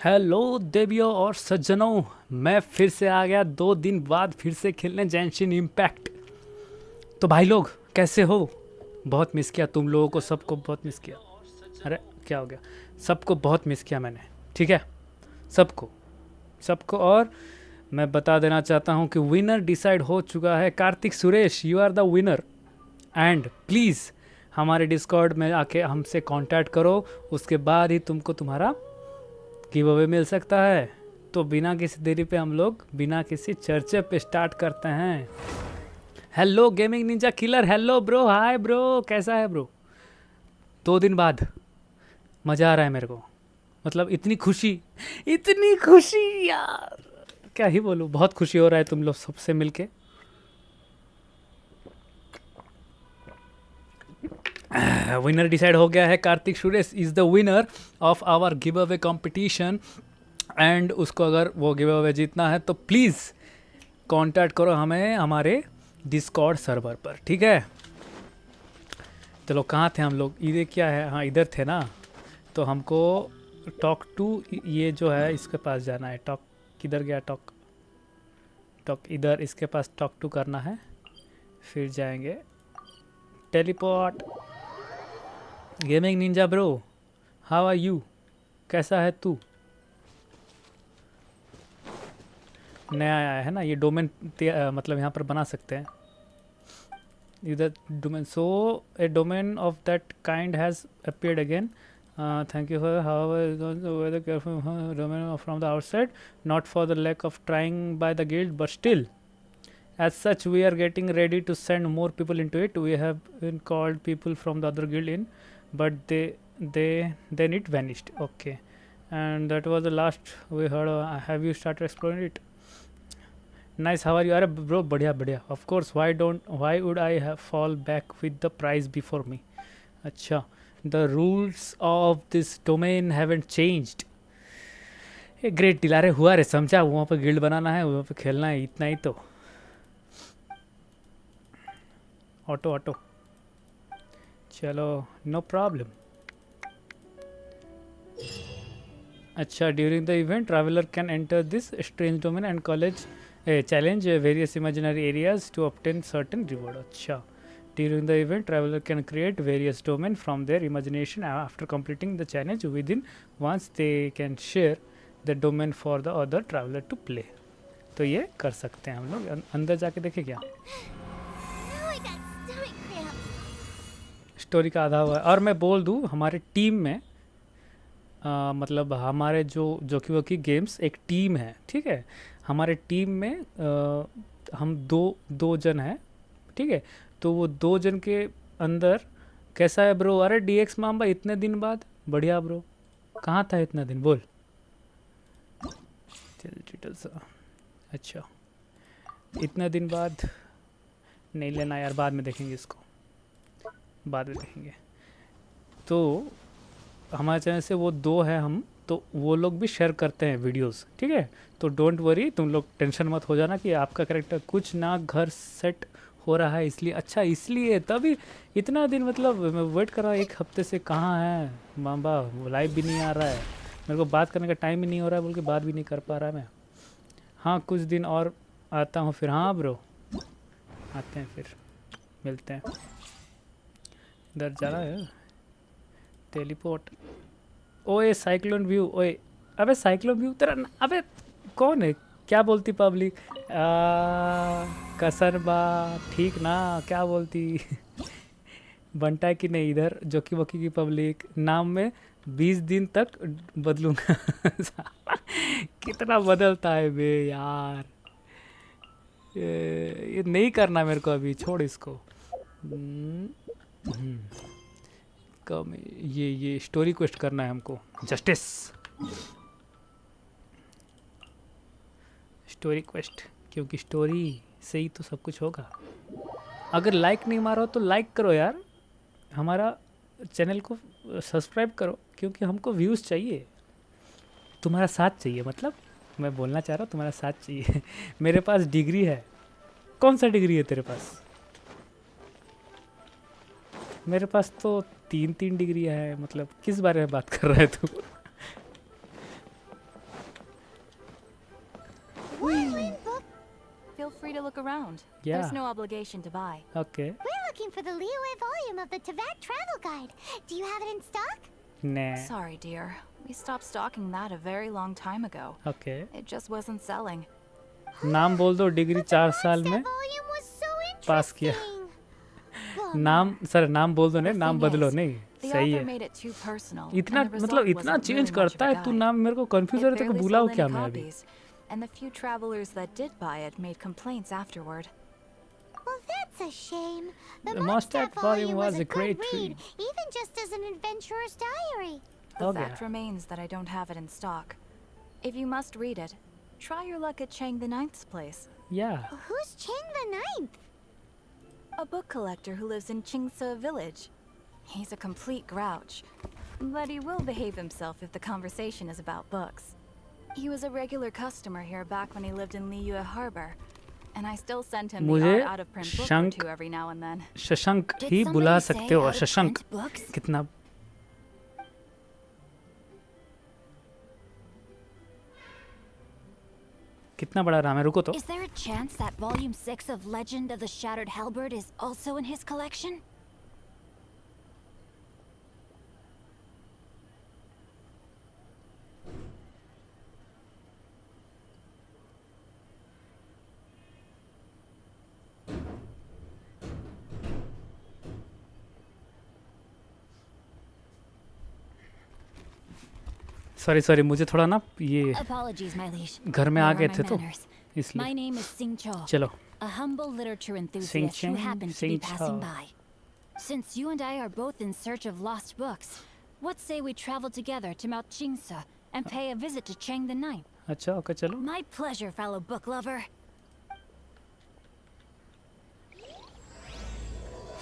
Hello देवियों और सज्जनों, मैं फिर से आ गया 2 दिन बाद फिर से खेलने जेंशिन इम्पैक्ट। तो भाई लोग कैसे हो? बहुत मिस किया तुम लोगों को, सबको बहुत मिस किया। अरे क्या हो गया? सबको बहुत मिस किया मैंने, ठीक है? सबको सबको। और मैं बता देना चाहता हूँ कि विनर डिसाइड हो चुका है। Karthik Suresh, you are the winner. And please हमारे डिस्कॉर्ड में आके हमसे कांटेक्ट करो, उसके बाद ही तुमको तुम्हारा गिव अवे मिल सकता है। तो बिना किसी देरी पे हम लोग बिना किसी चर्चे पे स्टार्ट करते हैं। Hello gaming Ninja killer, hello bro, hi bro, कैसा है ब्रो? 2 दिन बाद मज़ा आ रहा है मेरे को, मतलब इतनी खुशी यार, क्या ही बोलूँ। बहुत खुशी हो रहा है तुम लोग सबसे मिलके। विनर डिसाइड हो गया है। Karthik Suresh is the winner of our give away competition. And उसको अगर वो गिव अवे जीतना है तो प्लीज़ कांटेक्ट करो हमें हमारे डिस्कॉर्ड सर्वर पर, ठीक है? चलो कहाँ थे हम लोग? इधर क्या है? हाँ इधर थे ना। तो हमको टॉक टू, ये जो है इसके पास जाना है। टॉक किधर गया? टॉक इधर, इसके पास टॉक टू करना है, फिर जाएंगे teleport. Gaming ninja bro, how are you? कैसा है तू? नया आया है ना ये डोमेन, मतलब यहाँ पर बना सकते हैं इधर domain. So a domain of that kind has appeared again. Thank you for how careful domain from the outside, not for the lack of trying by the guild but still as such we are getting ready to send more people into it. We have been called people from the other guild in, but then it vanished. Okay, and that was the last we heard. Have you started exploring it? Nice, how are you? अरे bro बढ़िया बढ़िया, of course. Why would I have fall back with the prize before me? अच्छा, the rules of this domain haven't changed. ये great deal. अरे हुआ रे, समझा, वहाँ पर गिल्ड बनाना है, वहाँ पर खेलना है, इतना ही तो। ऑटो चलो, नो प्रॉब्लम। अच्छा, during the event traveller can enter this strange domain and college challenge various imaginary areas to obtain certain reward. अच्छा, during the event traveller can create various domain from their imagination after completing the challenge with in once they can share the domain for the other traveller to play. तो ये कर सकते हैं हम लोग। अंदर जाके देखें क्या स्टोरी का आधा हुआ है। और मैं बोल दूँ हमारे टीम में मतलब हमारे जो जोकीबकी गेम्स एक टीम है, ठीक है? हमारे टीम में हम दो जन हैं, ठीक है? तो वो 2 जन के अंदर कैसा है ब्रो? अरे डीएक्स मामा इतने दिन बाद, बढ़िया ब्रो। कहाँ था इतना दिन? बोल। अच्छा, इतने दिन बाद नहीं लेना यार, बाद में देखेंगे इसको, बाद में देखेंगे। तो हमारे चैनल से वो 2 है हम, तो वो लोग भी शेयर करते हैं वीडियोस, ठीक है? तो डोंट वरी, तुम लोग टेंशन मत हो जाना कि आपका कैरेक्टर कुछ ना घर सेट हो रहा है इसलिए। अच्छा इसलिए तभी इतना दिन, मतलब मैं वेट कर रहा हूँ 1 हफ्ते से, कहाँ है मामा? लाइव भी नहीं आ रहा है, मेरे को बात करने का टाइम ही नहीं हो रहा है, बोल के बात भी नहीं कर पा रहा मैं। हाँ कुछ दिन और आता हूँ फिर। हाँ ब्रो आते हैं, फिर मिलते हैं। इधर जा रहा है टेलीपोर्ट। ओए साइक्लोन व्यू, ओए अबे साइक्लोन व्यू तेरा अबे कौन है? क्या बोलती पब्लिक? कसर बा, ठीक ना? क्या बोलती? बनता है कि नहीं इधर जोकीबकी की पब्लिक? नाम में 20 दिन तक बदलूंगा। कितना बदलता है बे यार, ये नहीं करना मेरे को अभी, छोड़ इसको। कम ये स्टोरी क्वेस्ट करना है हमको। जस्टिस स्टोरी क्वेस्ट, क्योंकि स्टोरी से ही तो सब कुछ होगा। अगर लाइक नहीं मारो तो लाइक करो यार, हमारा चैनल को सब्सक्राइब करो, क्योंकि हमको व्यूज़ चाहिए, तुम्हारा साथ चाहिए। मतलब मैं बोलना चाह रहा हूँ तुम्हारा साथ चाहिए। मेरे पास डिग्री है। कौन सा डिग्री है तेरे पास? मेरे पास तो 3 डिग्री है। मतलब किस बारे में बात कर रहा है तू? free to look around. Yeah. There's no obligation to buy. Okay. We're looking for the Liyue volume of the Teyvat travel guide. Do you have it in stock? Nah. Sorry, dear. We stopped stocking that a very long time ago. Okay. It just wasn't selling. नाम बोल दो, degree 4 साल That में volume was so पास किया। interesting. Well, नाम sir नाम बोल दो नहीं, The नाम thing बदलो is, नहीं, The सही author है। made it too personal. इतना and the मतलब result इतना wasn't चेंज really much करता of a है तू, guide. नाम मेरे को कंफ्यूज हो It रहा है, तेरे को barely बुलाऊं sold क्या any मैं अभी? copies, and the few travelers that did buy it made complaints afterward. well, that's a shame. The The Mondstadt Mondstadt volume volume was was a a good great read, even just as an adventurer's diary. The हो fact गया। remains that I don't have it in stock. If you must read it, try your luck at Chang the Ninth's place. Yeah. Who's Chang the Ninth? A book collector who lives in Chingsa village. He's a complete grouch, but he will behave himself if the conversation is about books. He was a regular customer here back when he lived in Liyue Harbor, and I still send him the मुझे odd out-of-print book or शंख two every now and then. Shashank Did he somebody बुला say सकते हो। out-of-print Shashank books? कितना कितना बड़ा नाम है, रुको तो। Is there a chance that volume 6 of Legend of the Shattered Halberd is also in his collection? Sorry sorry, मुझे थोड़ा ना ये Apologies, my liege. घर में आ Where गए are my थे तो manners? My इसलिए। name is Sing Cho, चलो a humble literature enthusiast Sing who Chang, happens to be Sing passing Cho. by. Since you and I are both in search of lost books, what say we travel together to Mount Jingsa and pay a visit to Chang the Ninth? अच्छा okay चलो। My pleasure, fellow book lover.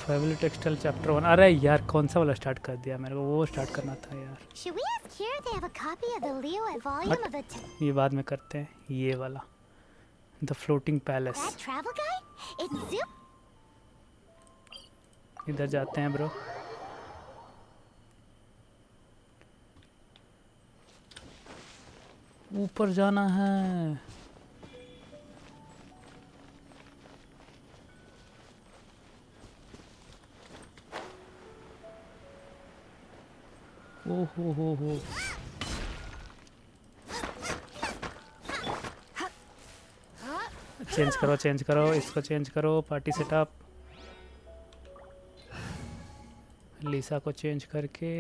Family textile chapter 1। अरे यार कौन सा वाला start कर दिया मेरे को, वो स्टार्ट करना था यार। Should we ask here if they have a copy of the Liyue volume of the ये बाद में करते हैं, ये वाला the floating palace. that travel guide? It's super. इधर जाते हैं ब्रो। ऊपर जाना है। ओ हो। चेंज करो इसको, चेंज करो। पार्टी सेटअप लीसा को चेंज करके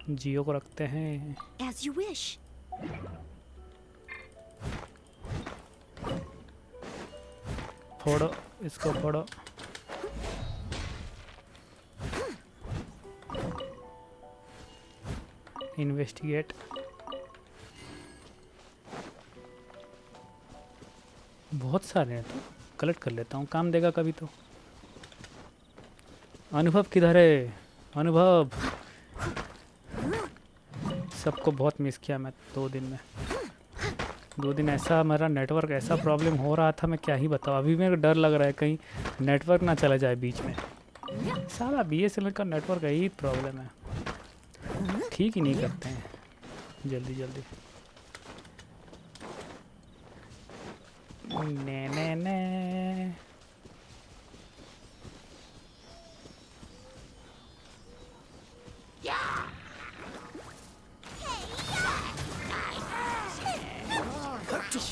जियो को रखते हैं। As you wish. फोड़ो इसको, फोड़ो। इन्वेस्टिगेट। बहुत सारे हैं तो कलेक्ट कर लेता हूँ, काम देगा कभी तो। अनुभव किधर है? अनुभव सबको बहुत मिस किया मैं 2 दिन में। 2 दिन ऐसा मेरा नेटवर्क ऐसा प्रॉब्लम हो रहा था, मैं क्या ही बताऊँ। अभी मेरे को डर लग रहा है कहीं नेटवर्क ना चला जाए बीच में। सारा BSNL का नेटवर्क यही प्रॉब्लम है, ठीक ही नहीं करते हैं जल्दी जल्दी। ने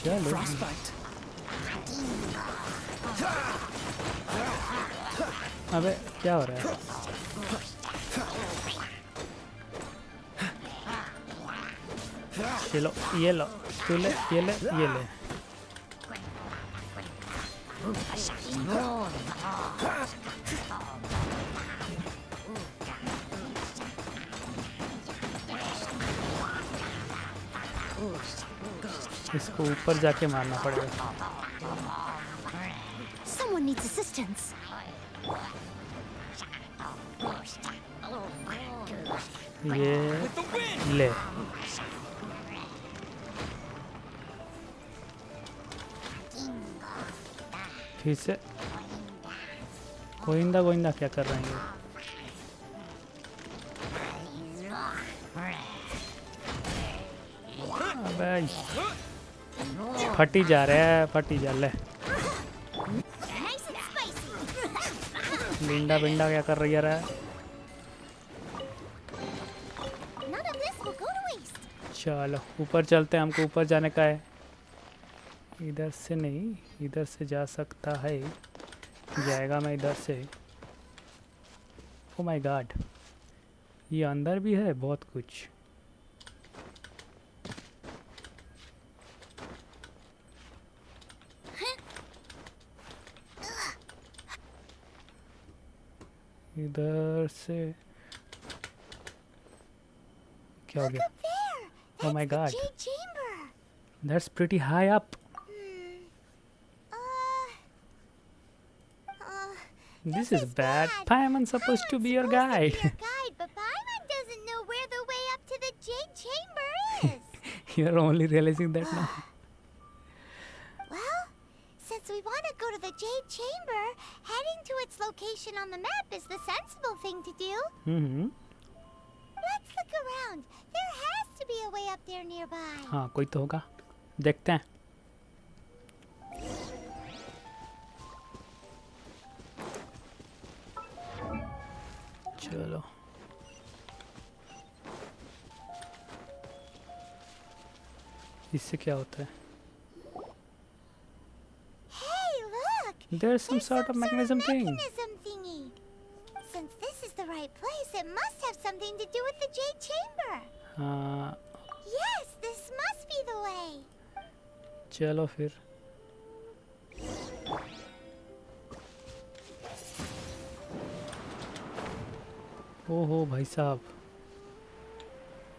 चलो अबे क्या हो रहा है? चलो ये लो, तू ले, ये ले, ये ले। इसको ऊपर जाके मारना पड़ेगा। Someone needs assistance. ये ले। फिर से गोइंदा गोइंदा क्या कर रहे हैं? अबे फटी जा रहा है, फटी जा ले। बिंडा बिंडा क्या कर रही है रे? None of this will go to waste. चलो ऊपर चलते हैं, हमको ऊपर जाने का है। इधर से नहीं, इधर से जा सकता है, जाएगा मैं इधर से। ओ माय गॉड, ये अंदर भी है बहुत कुछ। इधर से क्या हो गया? Oh my God. Jade chamber. That's pretty high up. This is bad. Paimon's supposed to be your guide. But Paimon doesn't know where the way up to the Jade chamber is. You're only realizing that now. Well, since we want to go to the Jade chamber, heading to its location on the map is the sensible thing to do. Hmm. Let's look around. There has to be a way up there nearby. हाँ कोई तो होगा, देखते हैं। चलो इससे क्या होता है? Hey, look! There's some sort of mechanism thing. Mechanism thingy. Since this is the right place, it must have something to do with the Jade chamber. हाँ Yes, this must be the way. चलो फिर। ओहो भाई साहब,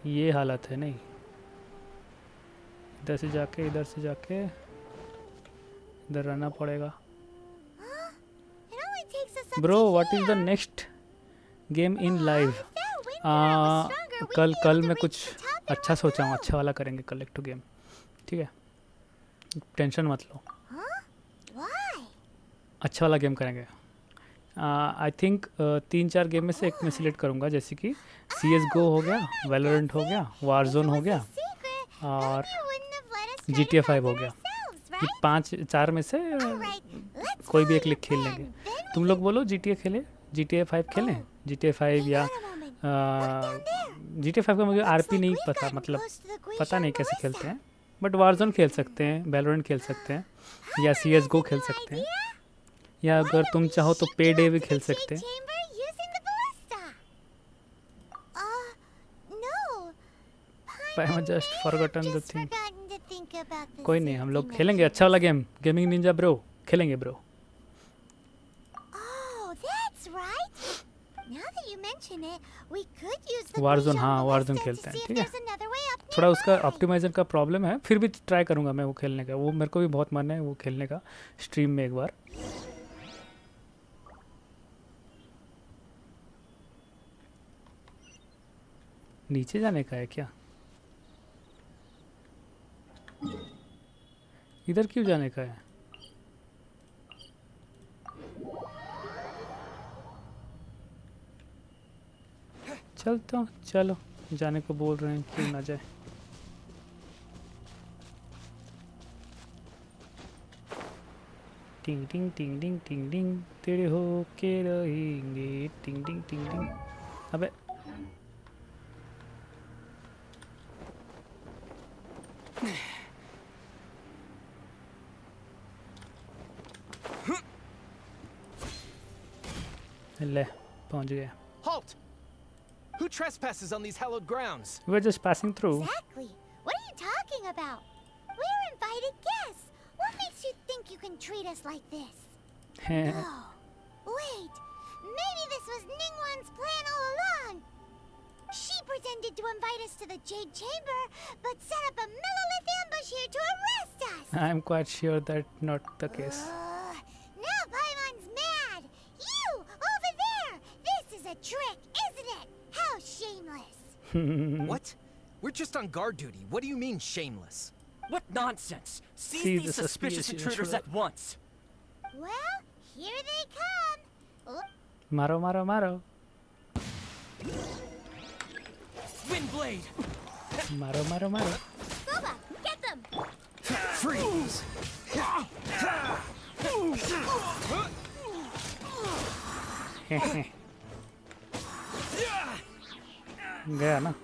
ये हालत है नहीं। इधर से जाके इधर रहना पड़ेगा। It only takes us up bro to what is the here. Next game in live? If that wind current was stronger, we'd कल be कल able to मैं reach कुछ the top there अच्छा on सोचा हूँ, our अच्छा वाला करेंगे कलेक्ट टू गेम, ठीक है? टेंशन मत लो, own. Huh? Why? अच्छा वाला गेम करेंगे। आई थिंक 3-4 गेम में से एक में सिलेक्ट करूँगा, जैसे कि CSGO हो गया, वैलोरेंट हो गया, वारजोन हो गया Secret, और then you wouldn't have let us try GTA to 5 find हो it गया। ourselves, ये right? 5-4 में से Alright, let's कोई भी एक follow लिख your खेल plan. लेंगे। Then तुम लोग बोलो GTA खेले, GTA 5 खेलें, GTA 5 या Hang on a moment. Look down there. GTA 5 का मुझे Looks RP like नहीं we've पता, gotten मतलब close to the पता glacial नहीं कैसे ballista. खेलते हैं, बट वारजोन खेल सकते हैं, वैलोरेंट खेल सकते हैं, या CSGO खेल सकते हैं, या Why अगर don't तुम we चाहो तो ship पे you डे up भी to खेल the सकते Jade हैं। chamber using the ballista? No. Paimon just may have forgotten the just thing. forgotten to think about the कोई नहीं, हम लोग safety खेलेंगे measures. अच्छा वाला गेम, गेमिंग निंजा ब्रो खेलेंगे bro. Oh, that's right. Now that you mention it, we could use the Warzone, glacial हाँ, Warzone ballista खेलते to हैं, see if ठीक है? there's another way up थोड़ा उसका nearby. ऑप्टिमाइजर का प्रॉब्लम है, फिर भी ट्राई करूँगा मैं वो खेलने का, वो मेरे को भी बहुत मन है वो खेलने का स्ट्रीम में एक बार। नीचे जाने का है क्या? इधर क्यों जाने का है? चल तो चलो, जाने को बोल रहे हैं, क्यों ना जाए। टिंग टिंग टिंग टिंग टिंग टिंग तेरे हो के रहेंगे, टिंग टिंग टिंग टिंग। अबे ले पहुंच गए। Halt! Who trespasses on these hallowed grounds? We're just passing through. Exactly. What are you talking about? We're invited guests. What makes you think you can treat us like this? Oh, wait. Maybe this was Ningguang's plan all along. She pretended to invite us to the Jade Chamber, but set up a millilith ambush here to arrest us. I'm quite sure that's not the case. Now Paimon's mad. You, over there. This is a trick, isn't it? How shameless. What? We're just on guard duty. What do you mean, shameless? What nonsense! Seize See these the suspicious suspicious intruders intruder. at once! Well, here they come. Oop. मारो मारो मारो Windblade! मारो मारो मारो। Boba, get them. Freeze! गया ना?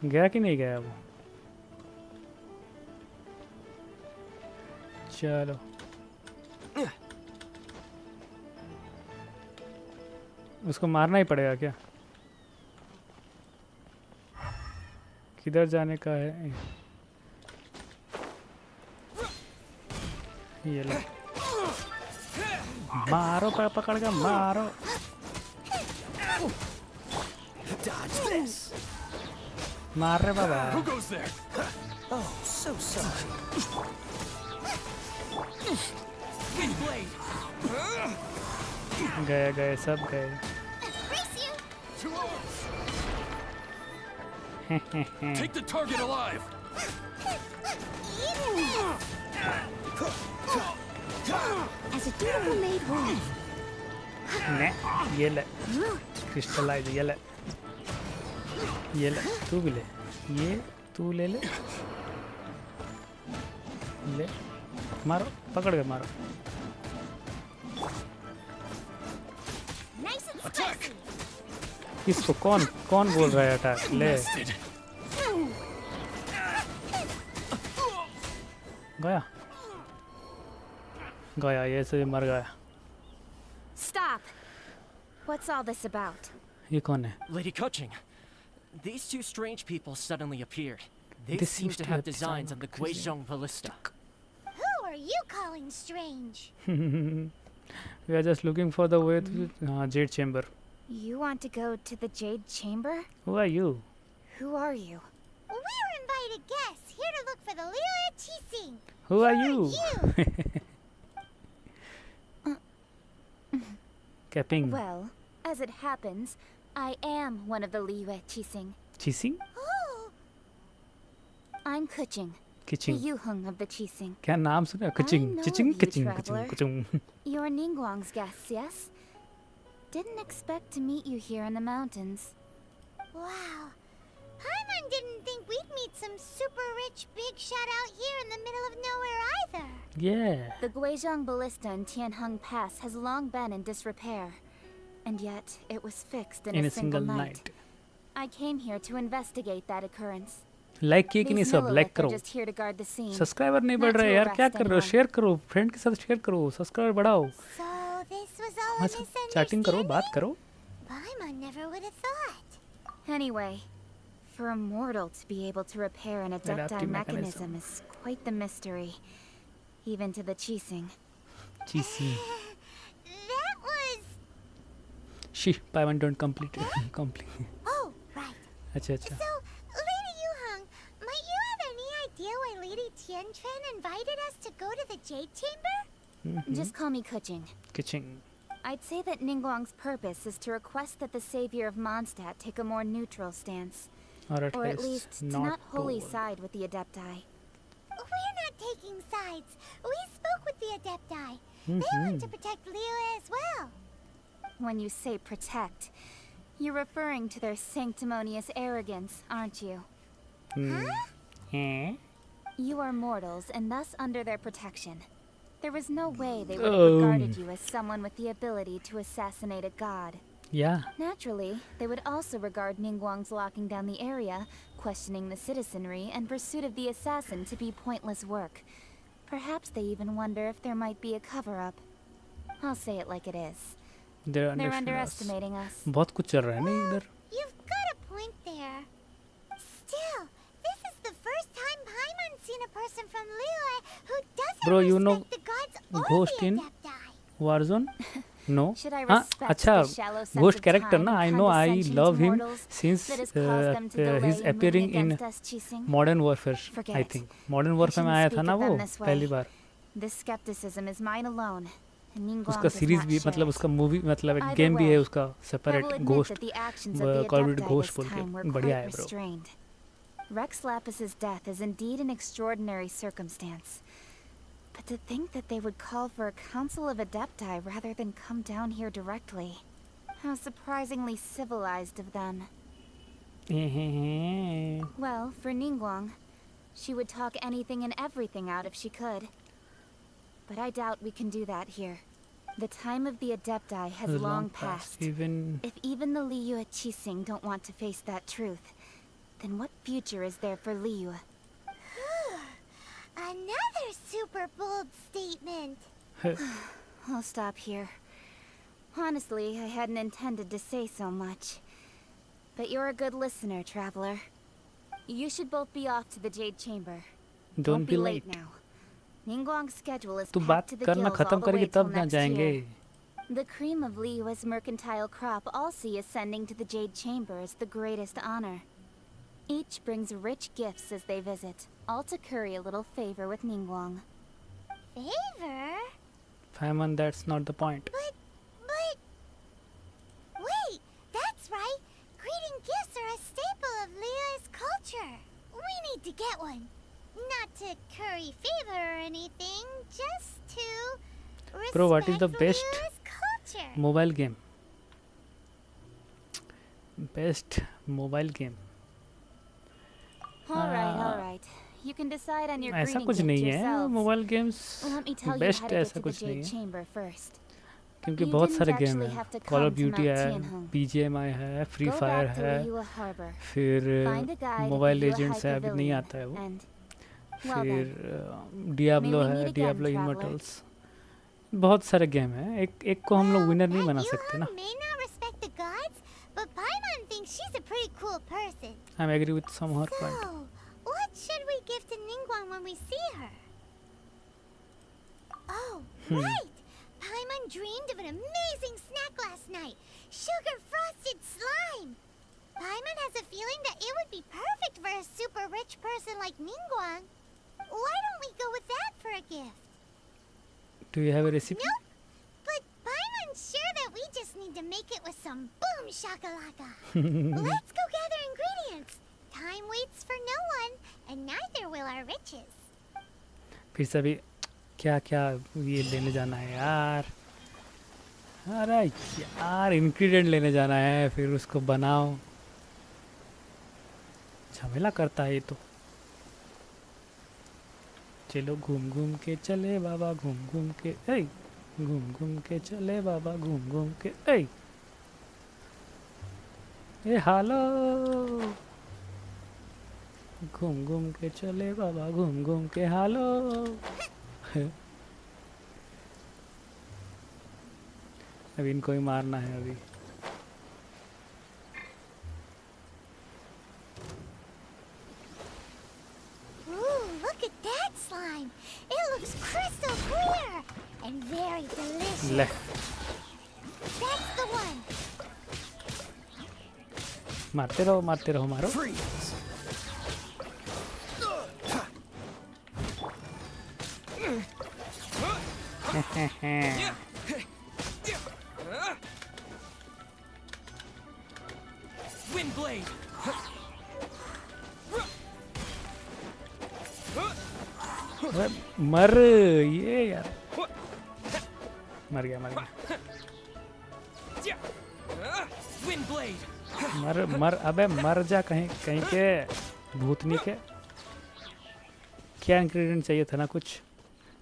गया कि नहीं गया वो? चलो उसको मारना ही पड़ेगा क्या? किधर जाने का है? ये लो, मारो, पकड़ के मारो। Dodge this. मार रहे बाबा। Who goes there? Oh, so sorry. Wind blade. गए गए सब गए। Race you! To arms! Take the target alive! As a dutiful maid woman. ने ये ले क्रिस्टलाइज, ये ले, ये ले, तू भी ले, ये तू ले ले, ले, मारो, पकड़ के मारो। Nice and spicy. इसको कौन कौन बोल रहा है अटैक? ले Nested. गया गया, ये से मर गया। Stop! What's all this about? ये कौन है? Lady Kuching, these two strange people suddenly appeared. They This seem seems to to have have designs on the design on Guizhong ballista. Who are you calling strange? We are just looking for the way to Jade Chamber. You want to go to the Jade Chamber? Who are you? Who are you? We're invited guests here to look for the Liu Qixing. Who are you? Capping. Well, as it happens, I am one of the Liyue Qixing. Qixing? Oh, I'm Kuching, the Kiching. Yuheng of the Qixing. क्या नाम सुना? Kiching, know Kiching, you, Kiching, traveler. Kiching, Kiching. You're Ningguang's guests, yes? Didn't expect to meet you here in the mountains. wow. Paimon didn't think we'd meet some super rich big shot out here in the middle of nowhere either. Yeah. The Guizhong ballista in Tianheng Pass has long been in disrepair, and yet it was fixed in a single night. I came here to investigate that occurrence. Like किए कि नहीं These सब? Like Millilith करो। are just here to guard the scene. Subscriber नहीं बढ़ Not रहे to यार, क्या arrest कर रहे हो? anyone. शेयर करो, फ्रेंड के साथ शेयर करो, सब्सक्राइबर बढ़ाओ। So this was all a बस चैटिंग करो, बात misunderstanding? करो। Paimon never would have thought. Anyway, for a mortal to be able to repair an adaptive Adaptive mechanism mechanism. is quite the mystery, even to the Qixing. Qixing. That was... She, Paimon don't complete it. Complete. Oh, right. अच्छा अच्छा। So, Lady Yuheng, might you have any idea why Lady Tianquan invited us to go to the Jade Chamber? Just call me Kuching. Kiching. I'd say that Ningguang's purpose is to request that the savior of Mondstadt take a more neutral stance, Or at or at least least to not wholly toward. side with the Adepti. We're not taking sides. We spoke with the Adepti. They want to protect Liyue as well. When you say protect, you're referring to their sanctimonious arrogance, aren't you? Eh? You are mortals and thus under their protection. There was no way they would have regarded you as someone with the ability to assassinate a god. Yeah. Naturally, they would also regard Ningguang's locking down the area, questioning the citizenry, and pursuit of the assassin to be pointless work. Perhaps they even wonder if there might be a cover-up. I'll say it like it is. They're They're underestimating underestimating us. बहुत कुछ चल रहा है ना इधर। You've got a point there. Still, this is the first time Paimon's seen a person from Liyue who doesn't Bro, you know respect the gods or Ghost the in Adepti. Warzone? No. Should I हाँ respect अच्छा, the shallow sense Ghost of character time ना, I and know, I condescension love to him mortals since that has caused them to delay he's in appearing moving in against us, Qixing? Modern Warfare, Forget I it. think. Modern I Warfare में shouldn't आया speak था ना of वो them this way. पहली बार। This skepticism is mine alone, and Ningguang उसका does series not भी share मतलब it. उसका मूवी मतलब एक Either गेम भी है way, उसका I will separate admit ghost that the actions of the Call of Duty Adepti ghost this बोल time were के बढ़िया quite है bro. restrained. Rex Lapis's death is indeed an extraordinary circumstance. But to think that they would call for a council of Adepti rather than come down here directly. How surprisingly civilized of them. Well, for Ningguang, she would talk anything and everything out if she could. but I doubt we can do that here. The time of the Adepti has long passed. If even the Liyue Qixing don't want to face that truth, then what future is there for Liyue? Another super bold statement. I'll stop here. Honestly, I hadn't intended to say so much. But you're a good listener, traveler. You should both be off to the Jade Chamber. Don't be late now. Ningguang's schedule is तू packed बात to the करना gills all खत्म the way करके till तब ना next जाएंगे. year. The cream of Liyue's mercantile crop also is sending to the Jade Chamber as the greatest honor. Each brings rich gifts as they visit, all to curry a little favor with Ningguang. Favor? Paimon, that's not the point. But... Wait, that's right. Greeting gifts are a staple of Liyue's culture. We need to get one. Not to curry favor or anything, just to Bro, what is the respect best Liyue's culture. mobile game? Best mobile game. All right. You can decide on your ऐसा greeting कुछ gift नहीं है. yourselves. Mobile games Let me tell you best how to get ऐसा to the कुछ नहीं Jade है, Chamber first. क्योंकि You बहुत didn't सारे गेम actually हैं. have to call of come to duty Mount है, Tianheng. BGMI है, free Go fire back to है, Liyue Harbor. फिर Find a guide at mobile the Liyue agents है, अभी नहीं Pavilion, आता है वो. and well फिर then, डियाब्लो May we है, meet again, Diablo traveler. Immortals. बहुत सारे गेम हैं. एक को हम लोग विनर नहीं बना सकते ना. Yuhan may not respect the gods, but Paimon thinks she's a pretty cool person. I agree with some her point. So, what should we give to Ningguang when we see her? Oh, right! Paimon dreamed of an amazing snack last night. Sugar frosted slime! Paimon has a feeling that it would be perfect for a super rich person like Ningguang. Why don't we go with that for a gift? Do you have a recipe? Nope. But Paimon's sure that we just need to make it with some boom shakalaka. Let's go gather ingredients. Time waits for no one, and neither will our riches. फिर सभी क्या क्या ये लेने जाना है यार. अरे यार इंग्रेडिएंट लेने जाना है, फिर उसको बनाओ. झमेला करता है ये तो. चलो घूम घूम के चले बाबा, घूम घूम के घूम घूम के चले बाबा, घूम घूम के ए हालो. घूम घूम के चले बाबा, घूम घूम के हालो. अभी इनको ही मारना है अभी. Ooh, look at that slime. It looks crystal clear and very delicious. ले That's the one. मारते रहो मारो. Freeze! Wind blade! अबे मर ये यार. मर गया. Wind blade! मर अबे मर जा कहीं के भूतनी के. क्या इंग्रेडिएंट चाहिए था ना, कुछ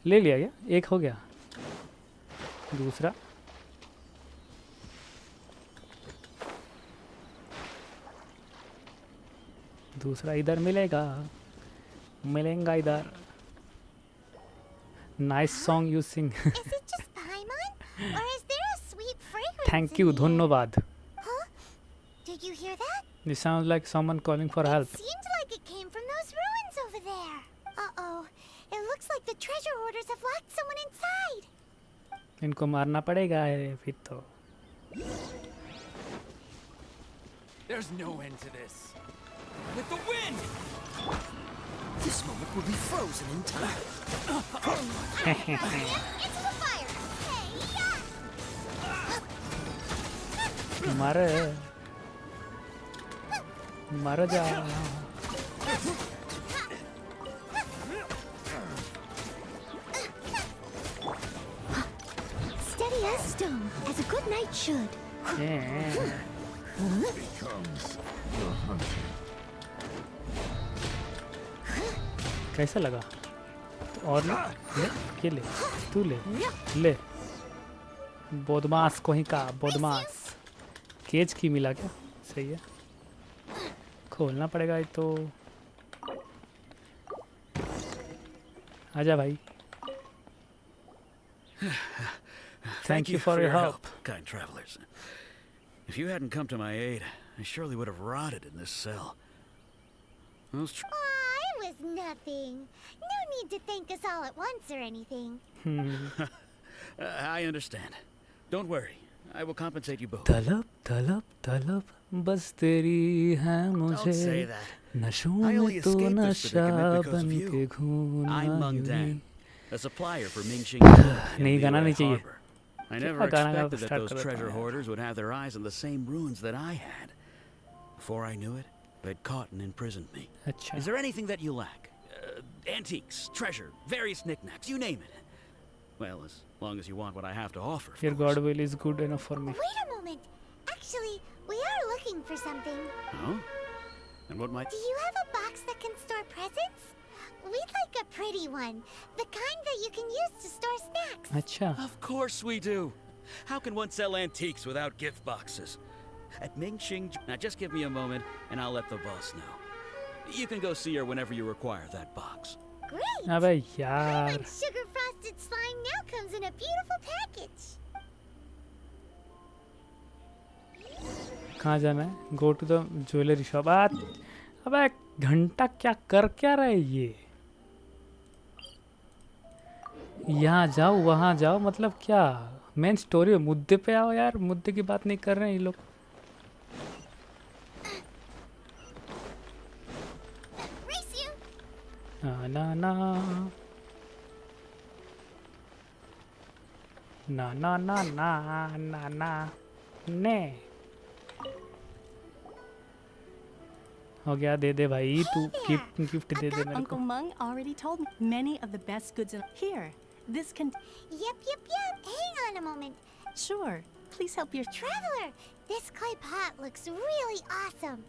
ले लिया क्या? एक हो गया, दूसरा इधर मिलेगा इधर. Nice song you sing. Is it just Paimon? Or is there a sweet fragrance? Thank in you, the air? धन्यवाद. Huh? Did you hear that? This sounds like someone calling for help. It seems like it came from those ruins over there. Uh-oh. It looks like the treasure hoarders have locked someone inside. इनको मारना पड़ेगा है फिर तो. There's no end to this. With the wind! This moment will be frozen in time. Into the fire. Hey, मर जा. steady as stone, as a good knight should. कैसा लगा? और ले ये ले तू ले ले बदमाश को ही का बदमाश केज की मिला क्या सही है खोलना पड़ेगा ये तो आजा भाई Thank you for your help. Kind travelers. If you hadn't come to my aid, I surely would have rotted in this cell. Those Aw, it was nothing. No need to thank us all at once or anything. I understand. Don't worry. I will compensate you both. तलब तलब तलब बस तेरी है Don't say मुझे that. नशों I only में तो escaped this नशा predicament because बन of के you. घूमना I'm Meng यूं Dan, he a supplier for Mingxing. नहीं गाना नहीं चाहिए I never गाना गा expected that start those कर देता treasure हूँ यार। hoarders would have their eyes on the same ruins that I had. Before I knew it, they'd caught and imprisoned me. अच्छा Is there anything that you lack? Antiques, treasure, various knickknacks, you name it. Well, as long as you want what I have to offer. of Your course. God will is good enough for me Wait a moment. Actually, we are looking for something. Oh? And what might... Do you have a box that can store presents? We'd like a pretty one. The kind that you can use to store snacks. अच्छा Of course we do. How can one sell antiques without gift boxes? At Mingxing... Now just give me a moment and I'll let the boss know. You can go see her whenever you require that box. Great! अबे My यार sugar frosted slime now comes in a beautiful package. कहाँ जाना है go to the jewellery shop अबे घंटा क्या कर क्या रहे ये यहाँ जाओ वहाँ जाओ मतलब क्या मेन स्टोरी मुद्दे पे आओ यार मुद्दे की बात नहीं कर रहे हैं ये लोग Race you! ना ना ना ना ना ना ना ना ना ने हो गया दे दे भाई तू गिफ्ट गिफ्ट दे दे मेरे को Uncle Meng already told me many of the best goods in here. This can Yep. Hang on a moment. sure. Please help your Traveler, this clay pot looks really awesome.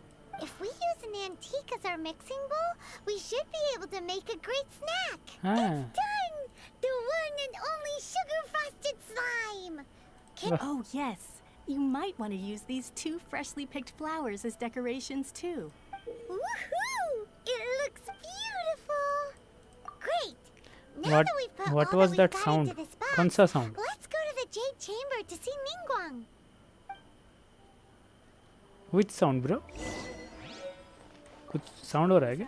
If we use an antique as our mixing bowl, we should be able to make a great snack. हाँ It's done! The one and only sugar frosted slime. Oh yes. You might want to use these 2 freshly picked flowers as decorations too. Woohoo! It looks beautiful. Great. Now What- that we've put what all was that we've that got sound? into this box, कौन सा sound? let's go to the Jade Chamber to see Ningguang. Which sound bro कुछ sound हो रहा है क्या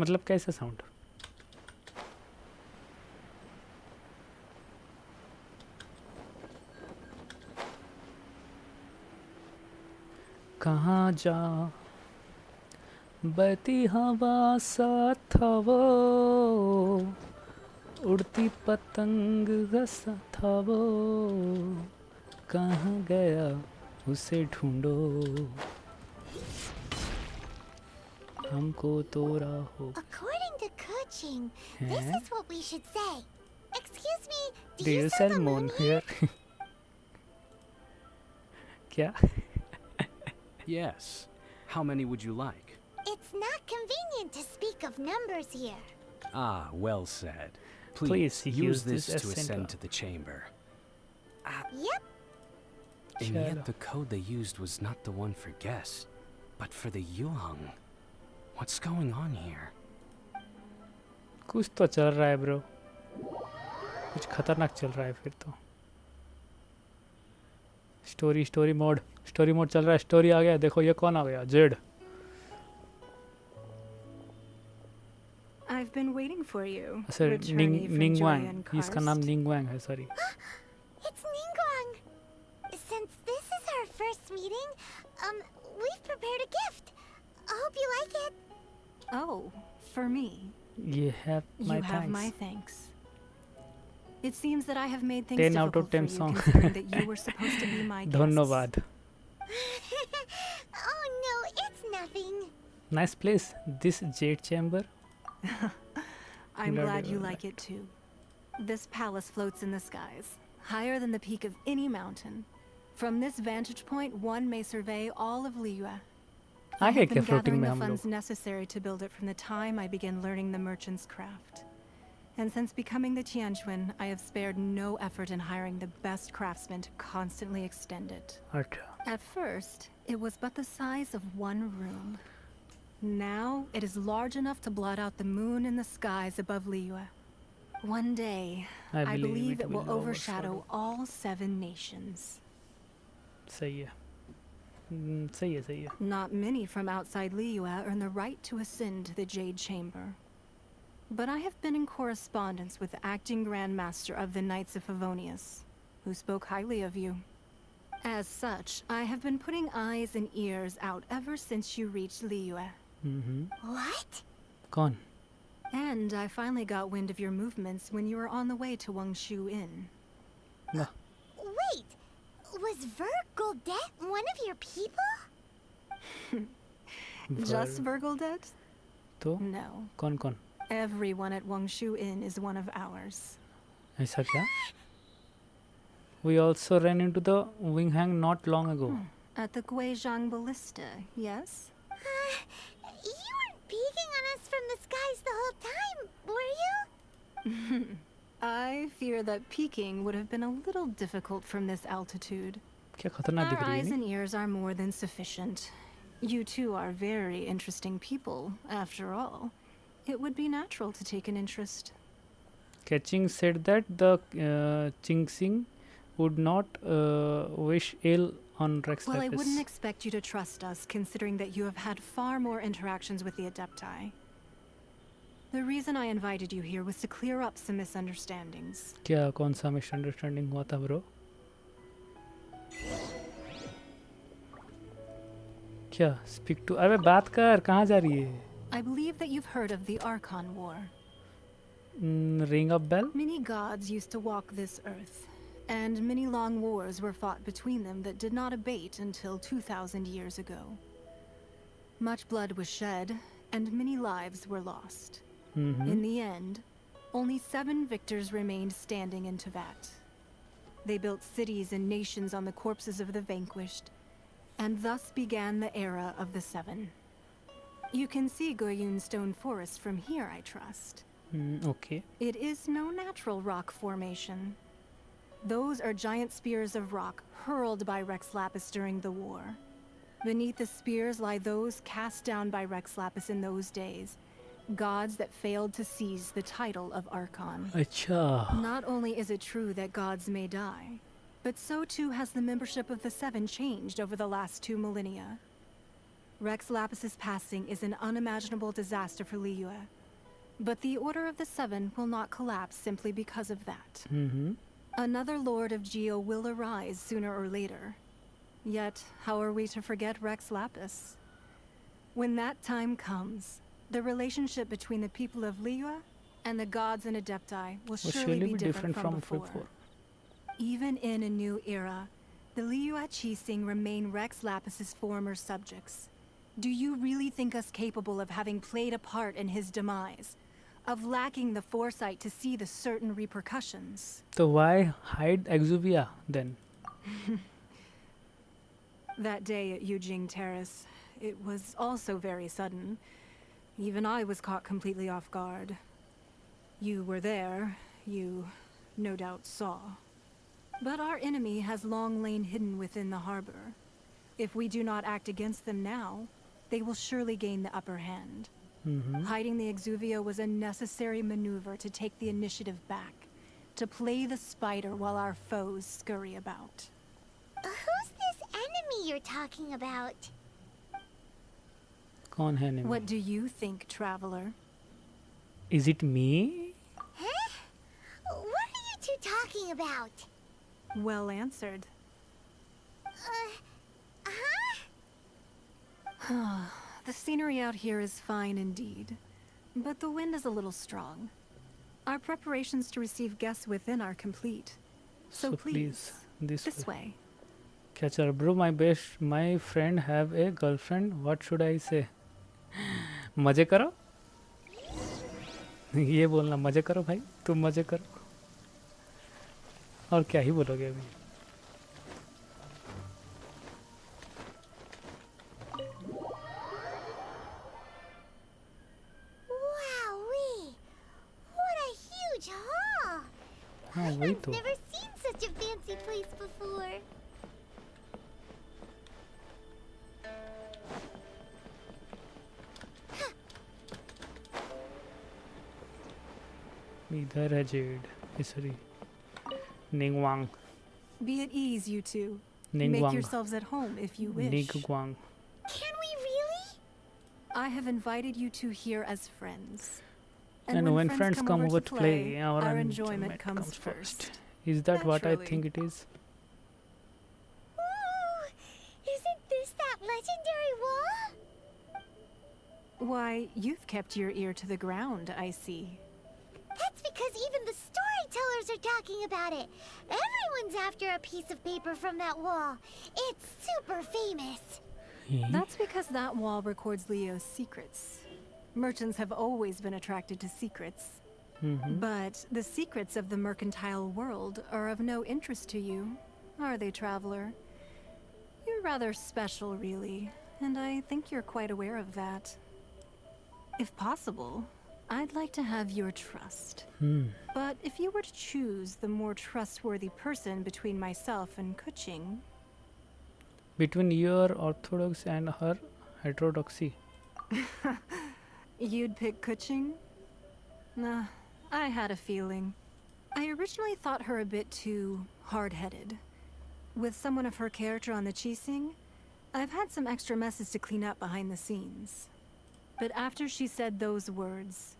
मतलब कैसा sound कहाँ जा बहती हवा सा था वो उड़ती पतंग सा था वो कहाँ गया उसे ढूंढो हमको तो राहो According to Kuching, this Huh? is what we should say. Excuse me, Do you sell the moon here? क्या Yes. How many would you like? It's not convenient to speak of numbers here. Ah, well said. Please Please, use use this this to as ascend center. to the chamber. Yep, And Chalo. yet the code they used was not the one for guests, but for the Yuheng. What's going on here? कुछ तो चल रहा है bro कुछ खतरनाक चल रहा है फिर तो स्टोरी मोड चल रहा है स्टोरी आ गया देखो ये कौन आ गया Z I've been waiting for you. Sir Returnee from निंगवांग Julian इसका नाम Karst. निंगवांग है sorry it's Ningguang. Since this is our first meeting, we've prepared a gift. I hope you like it. Oh, for me. ये है You my have my thanks thanks. It seems that I have made things 10 out of difficult for 10 you, song. considering that you were supposed to be my guests. धन्यवाद Oh no, it's nothing. Nice place this Z chamber I'm Glad glad you you like like it too. This palace floats in the skies, higher than the peak of any mountain. From this vantage point, one may survey all of Liyue. I आगे have क्या been floating gathering में the हम funds लोग necessary to build it from the time I began learning the merchant's craft. And since becoming the Tianquan, I have spared no effort in hiring the best craftsmen to constantly extend it. अच्छा At first, it was but the size of one room. Now, it is large enough to blot out the moon in the skies above Liyue. One day, I I believe believe it it will will overshadow all 7 nations. सही है सही है सही है Not many from outside Liyue earn the right to ascend to the Jade Chamber. But I have been in correspondence with the acting Grand Master of the Knights of Favonius, who spoke highly of you. As such, I have been putting eyes and ears out ever since you reached Liyue. What? कौन And I finally got wind of your movements when you were on the way to Wangshu Inn. वाह Wait, was Vergoldet one of your people? Just Vergoldet? तो No. कौन कौन Everyone at Wangshu Inn is one of ours. ऐसा क्या We also ran into the wing hang not long ago At the Guizhang Ballista, yes? You weren't peeking on us from the skies the whole time, were you? I fear that peeking would have been a little difficult from this altitude. क्या खतरनाक दिख Our रही है eyes नहीं and ears are more than sufficient. You two are very interesting people, after all. It would be natural to take an interest. Catching said that the Chingsing would not wish ill on Rex Well, I Lapis. wouldn't expect you to trust us, considering that you have had far more interactions with the Adepti. The reason I invited you here was to clear up some misunderstandings. क्या कौन सा misunderstanding हुआ था bro क्या speak to अबे बात कर कहाँ जा रही है I believe that you've heard of the Archon War. ring a bell Many gods used to walk this earth, and many long wars were fought between them that did not abate until 2,000 years ago. Much blood was shed, and many lives were lost. In the end, only 7 victors remained standing in Teyvat. They built cities and nations on the corpses of the vanquished, and thus began the era of the 7. You can see Goyun Stone Forest from here, I trust. okay It is no natural rock formation. Those are giant spears of rock hurled by Rex Lapis during the war. Beneath the spears lie those cast down by Rex Lapis in those days, gods that failed to seize the title of Archon. अच्छा Not only is it true that gods may die, but so too has the membership of the 7 changed over the last 2 millennia. Rex Lapis's passing is an unimaginable disaster for Liyue, but the Order of the 7 will not collapse simply because of that. Another Lord of Geo will arise sooner or later. Yet, how are we to forget Rex Lapis? When that time comes, the relationship between the people of Liyue and the gods and Adepti will surely be different from before. Even in a new era, the Liyue Qixing remain Rex Lapis's former subjects. Do you really think us capable of having played a part in his demise? Of lacking the foresight to see the certain repercussions? So why hide Exuvia then That day at Yujing Terrace, it was also very sudden. Even I was caught completely off guard. You were there, you no doubt saw. But our enemy has long lain hidden within the harbor. If we do not act against them now, they will surely gain the upper hand. Hiding the Exuvia was a necessary maneuver to take the initiative back, to play the spider while our foes scurry about. Who's this enemy you're talking about? कौन है enemy What do you think, traveler? is it me Huh? What are you two talking about? Well answered. The scenery out here is fine indeed, but the wind is a little strong. Our preparations to receive guests within are complete. So please, this way. क्या चल bro my friend have a girlfriend what should I say मजे करो ये बोलना मजे करो भाई तुम मजे करो और क्या ही बोलोगे अभी हाँ वही I've तो. never seen such a fancy place before. इधर है Z. Sorry. Ningguang. Be at ease, you two. Make Ningguang. yourselves at home if you wish. Ningguang. Can we really? I have invited you two here as friends. And when friends come over to play, our enjoyment comes first. Is that what I Naturally. think it is? Ooh, isn't this that legendary wall? Why, you've kept your ear to the ground, I see. That's because even the storytellers are talking about it. Everyone's after a piece of paper from that wall. It's super famous. That's because that wall records Leo's secrets. Merchants have always been attracted to secrets. But the secrets of the mercantile world are of no interest to you, are they, traveler? You're rather special, really, and I think you're quite aware of that. If possible, I'd like to have your trust. But if you were to choose the more trustworthy person between myself and Kuching, Between your orthodox and her heterodoxy. you'd pick Kuching? Nah, I had a feeling. I originally thought her a bit too hard-headed. With someone of her character on the Qixing, I've had some extra messes to clean up behind the scenes. But after she said those words,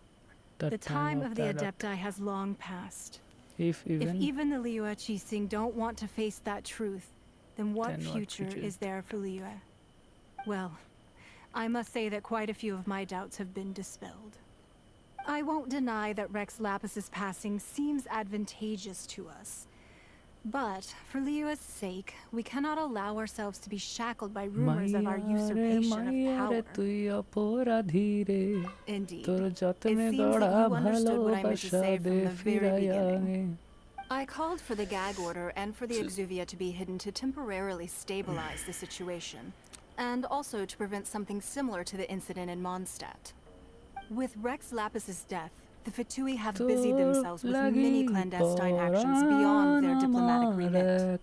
the time of the Adepti has long passed. If even the Liyue Qixing don't want to face that truth, then what Then what future future? is there for Liyue? Well, I must say that quite a few of my doubts have been dispelled. I won't deny that Rex Lapis's passing seems advantageous to us. But for Liyue's sake, we cannot allow ourselves to be shackled by rumors of our usurpation of power. Indeed. It seems that you understood what I meant to say from the very beginning. I called for the gag order and for the exuvia to be hidden to temporarily stabilize the situation, and also to prevent something similar to the incident in Mondstadt. With Rex Lapis's death, the Fatui have busied themselves with many clandestine actions beyond their diplomatic remit.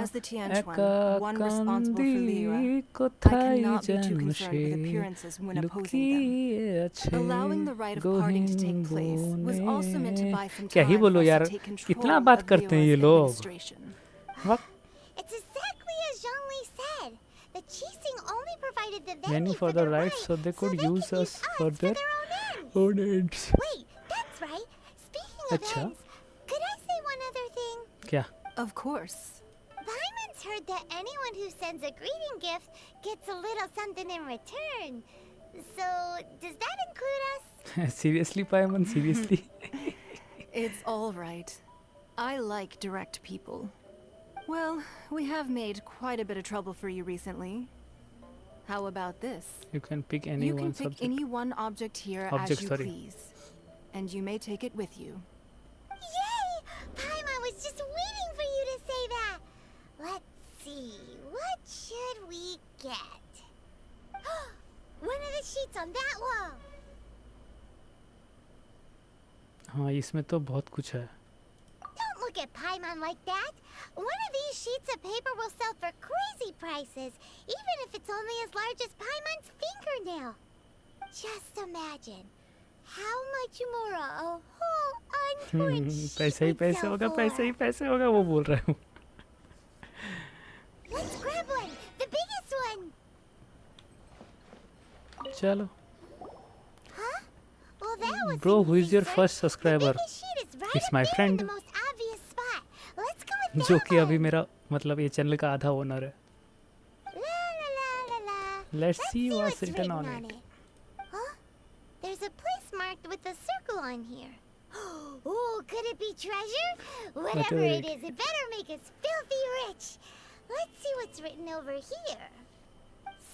As the Tianquan, one responsible for Liyue, I cannot be too concerned with appearances when opposing them. Allowing the rite of parting to take place was also meant to buy some क्या time he for बोलो us यार, to take control कितना बात of करते हैं ये Liyue's लोग. administration. What? It's exactly as Zhongli said. The Qixing only provided the venue Venue for the rite, rites so they could use us for for their their own ends. own ends. Wait, that's right. Speaking of Acha. ends, could I say one other thing? क्या? Of course. Paimon's heard that anyone who sends a greeting gift gets a little something in return. So, does that include us? Seriously, Paimon? Seriously? It's all right. I like direct people. Well, we have made quite a bit of trouble for you recently. How about this? You can pick any You can one pick subject. any one object here Object, as you sorry. please. And you may take it with you. Yay! Paimon was just waiting for you to say that. Let's see, what should we get? One of the sheets on that wall. हाँ इसमें तो बहुत कुछ है. Don't look at Paimon like that. One of these sheets of paper will sell for crazy prices, even if it's only as large as Paimon's fingernail. Just imagine how much more a whole untorn sheet पैसे ही would पैसे sell होगा, for. पैसे ही पैसे होगा, वो बोल रहा हूँ. Let's grab one, the biggest one. चलो. Huh? Well, that was Bro, who is your easy, first sir. subscriber? The biggest sheet is right It's up my there in friend. the most obvious spot. Let's go with जो that कि अभी one. मेरा मतलब ये channel का आधा owner है. La la la la la. Let's see what's what's written on it. Huh? There's a place marked with a circle on here. Oh, could it be treasure? Whatever Whatever it is, it better make us filthy rich. Let's see what's written over here.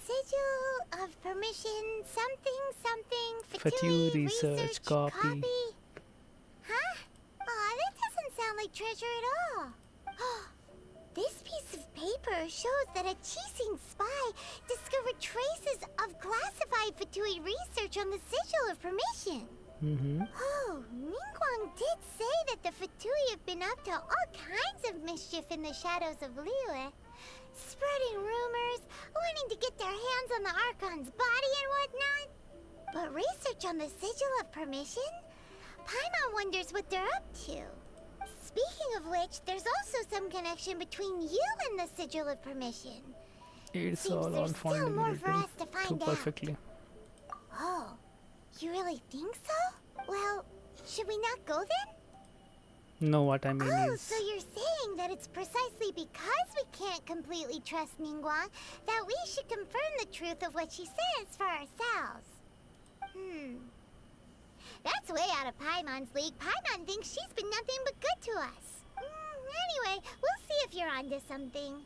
Sigil of permission, something, something, Fatui Fatui research copy. Huh? Aw, that doesn't sound like treasure at all. This piece of paper shows that a Qixing spy discovered traces of classified Fatui research on the Sigil of Permission. Oh, Ningguang did say that the Fatui have been up to all kinds of mischief in the shadows of Liyue. Spreading rumors, wanting to get their hands on the Archon's body and whatnot. But research on the Sigil of Permission? Paimon wonders what they're up to. Speaking of which, there's also some connection between you and the Sigil of Permission. It's Seems all there's on still more for fundamental us to too find out. perfectly. Oh, you really think so? Well, should we not go then? No, what I mean Oh, is, so you're saying that it's precisely because we can't completely trust Ningguang that we should confirm the truth of what she says for ourselves. That's way out of Paimon's league. Paimon thinks she's been nothing but good to us. Anyway, we'll see if you're onto something.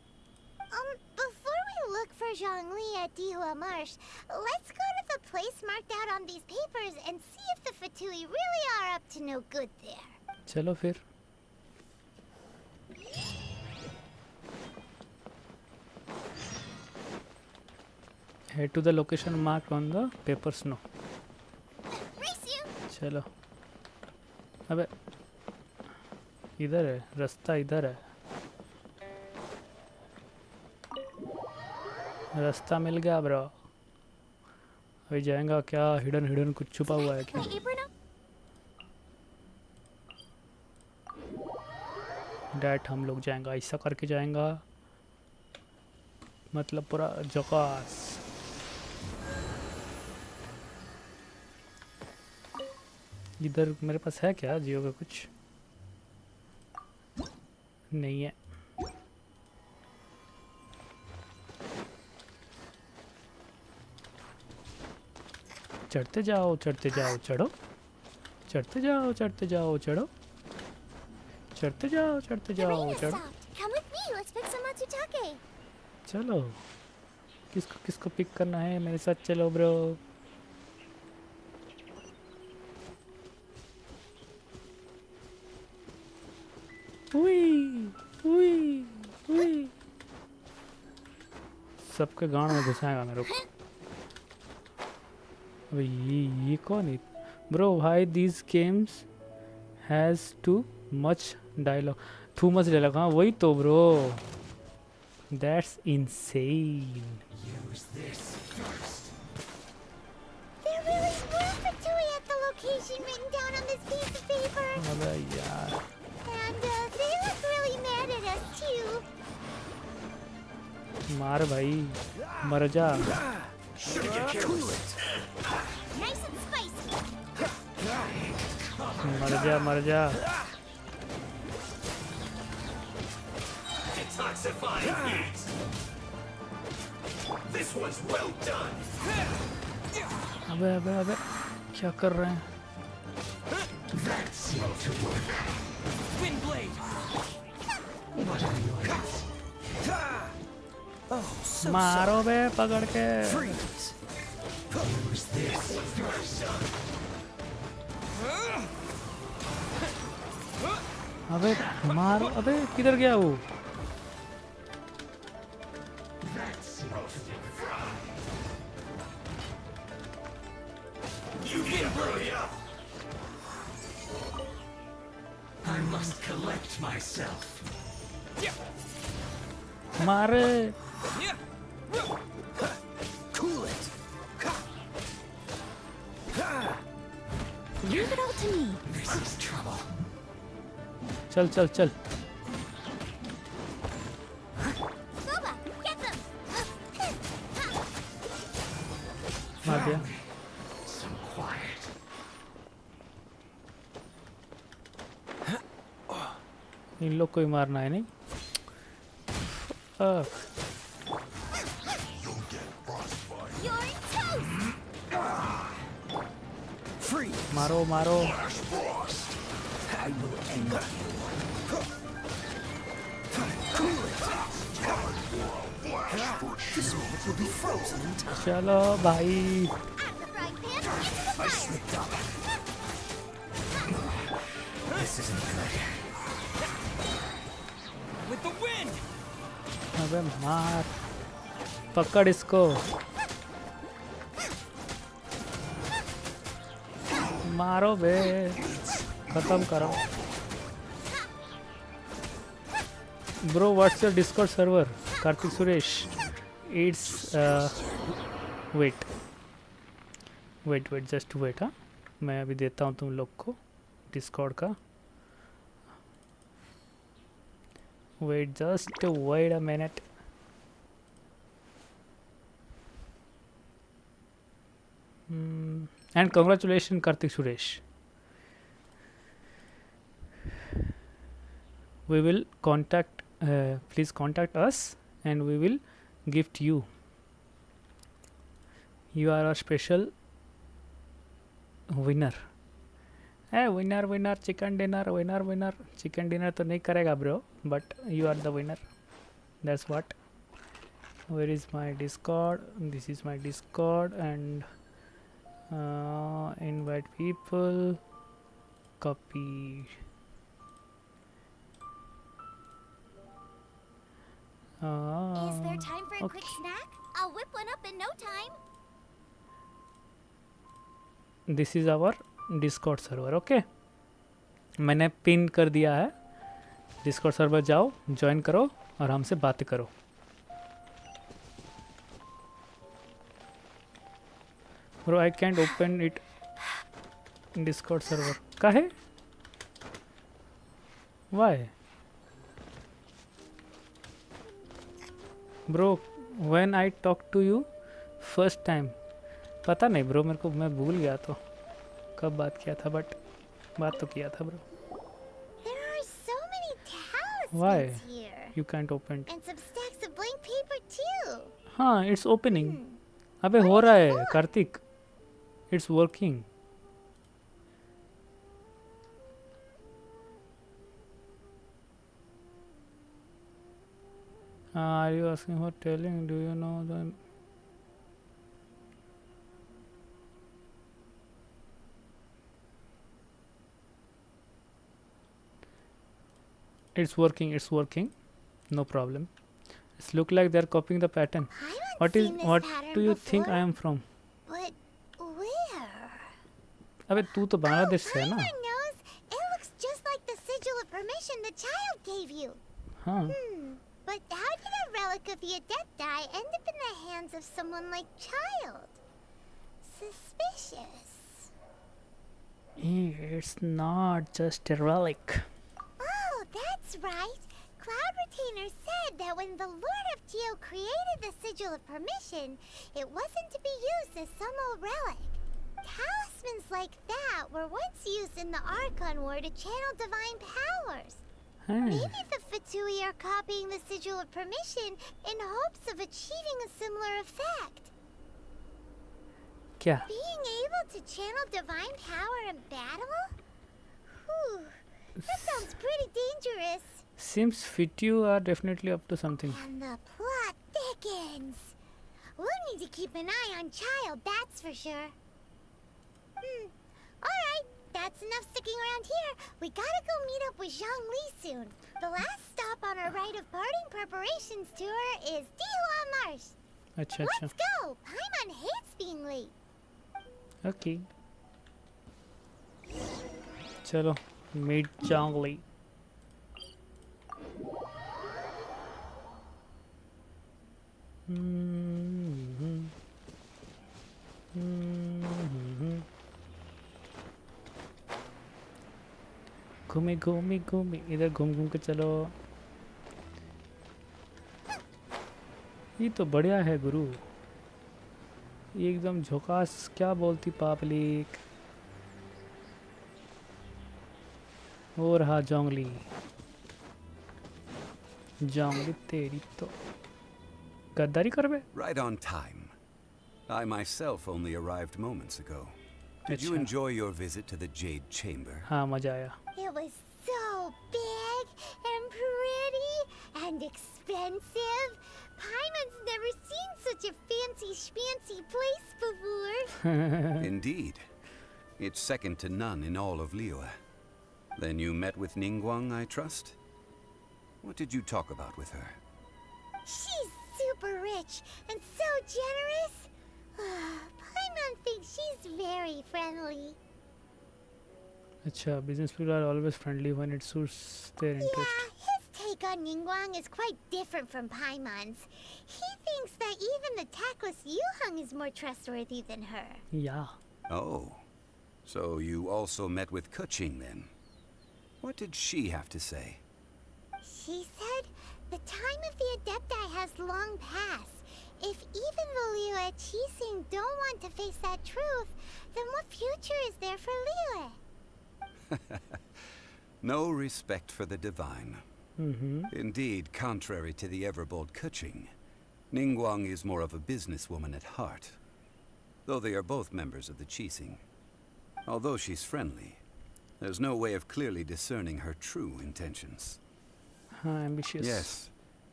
Before we look for Zhongli at Dihua Marsh, let's go to the place marked out on these papers and see if the Fatui really are up to no good there. चलो फिर. Head to the location marked on the papers. No. Race you! चलो. अबे इधर है, रास्ता इधर है. रास्ता मिल गया ब्रो. अभी जाएगा क्या? हिडन कुछ छुपा हुआ है क्या? डैट हम लोग जाएंगे, ऐसा करके जाएंगा, मतलब पूरा जकास. इधर मेरे पास है क्या जियो का कुछ? नहीं है. चढ़ते जाओ चढ़ो. चढ़ते जाओ चढ़ो. चढ़ते जाओ चढ़ो. Come with me, let's pick some Matsutake. चलो. किसको पिक करना है? मेरे साथ चलो ब्रो. सबके गांड में घुसाएगा मेरे को. अबे ये कौन है ब्रो? भाई this games has too much dialogue. हाँ वही तो bro. That's insane. There really were Fatui at the location written down on this piece of paper. अबे यार. And they look really mad at us too. मार भाई, मर जा. Nice and spicy. मर जा. Detoxifying heat. This one's well done. अबे क्या कर रहे हैं? That seemed to work. Wind blade. What are yours? Oh, so मारो बे पकड़ के. freeze. Use this first. अबे मार. अबे किधर गया वो? That's roasted fry. You can hurry up. I must collect myself. मारे. Cool it. Leave it all to me. This is trouble. चल. Boba, get them. मार दिया. So quiet. इन लोग को ही मारना है नहीं? You're toast. Freeze. मारो. I will end you. Cool it. This world will be frozen in time. चलो भाई. At the frying pan, into the I fire. slipped up. This isn't good. With the wind. अबे मार. पकड़ इसको. मारो बे, खत्म करो। Bro, what's your Discord server? Karthik Suresh. It's wait, just wait, हाँ मैं अभी देता हूँ तुम लोग को Discord का। Just wait a minute. And congratulations, Karthik Suresh. We will contact. Please contact us, and we will gift you. You are our special winner. Winner, chicken dinner, winner. Chicken dinner तो नहीं करेगा bro, but you are the winner. That's what. Where is my Discord? This is my Discord, and invite people. Copy. Is there time for a quick okay. snack? I'll whip one up in no time. This is our Discord server. Okay, मैंने pin कर दिया है। Discord server जाओ, join करो और हमसे बात करो। Bro, I can't open it. Discord server. काहे? Why? Bro, when I talked to you first time, पता नहीं bro, मेरे को मैं भूल गया तो कब बात किया था, but बात तो किया था bro. There are so many talismans Why? here. You can't open it. And some stacks of blank paper too. हाँ, it's opening. अबे हो रहा है Kartik. It's working. Are you asking for telling? Do you know the? It's working. It's working. No problem. It's look like they're copying the pattern. What do you think I am from? But where? अबे तू तो बांग्लादेश से है ना? Paimon knows. It looks just like the sigil of permission the child gave you. हाँ. But how did a relic of the Adepti end up in the hands of someone like Child? Suspicious. It's not just a relic. Oh, that's right. Cloud Retainer said that when the Lord of Geo created the Sigil of Permission, it wasn't to be used as some old relic. Talismans like that were once used in the Archon War to channel divine powers. Maybe the Fatui are copying the Sigil of Permission in hopes of achieving a similar effect. क्या? Being able to channel divine power in battle? Whew, that sounds pretty dangerous. Seems Fitu are definitely up to something. And the plot thickens. We'll need to keep an eye on Child, that's for sure. Alright, that's enough sticking around here. We gotta go meet up with Zhongli soon. The last stop on our rite of parting preparations tour is Dihua Marsh. अच्छा अच्छा. Let's go! Paimon hates being late. Okay. चलो meet Zhongli. घूमी इधर घूम के चलो. ये तो बढ़िया है गुरु. ये एकदम झोकास. क्या बोलती पापलिक. हो रहा जोंगली तेरी तो गद्दारी कर बे. Right on time. I myself only arrived moments ago. Did you अच्छा. enjoy your visit to the Jade Chamber? हाँ मजा आया. It was so big and pretty and expensive. Paimon's never seen such a fancy schmancy place before. Indeed. It's second to none in all of Liyue. Then you met with Ningguang, I trust? What did you talk about with her? She's super rich and so generous. Paimon thinks she's very friendly. अच्छा, business people are always friendly when it suits their interest. Yeah, his take on Ningguang is quite different from Paimon's. He thinks that even the tactless Yuheng is more trustworthy than her. Yeah. Oh, so you also met with Keqing then? What did she have to say? She said the time of the Adepti has long passed. If even the Liyue Qixing don't want to face that truth, then what future is there for Liyue? No respect for the divine. Mm-hmm. Indeed, contrary to the ever-bold Keqing, Ningguang is more of a businesswoman at heart, though they are both members of the Qixing. Although she's friendly, there's no way of clearly discerning her true intentions. Ambitious. Yes,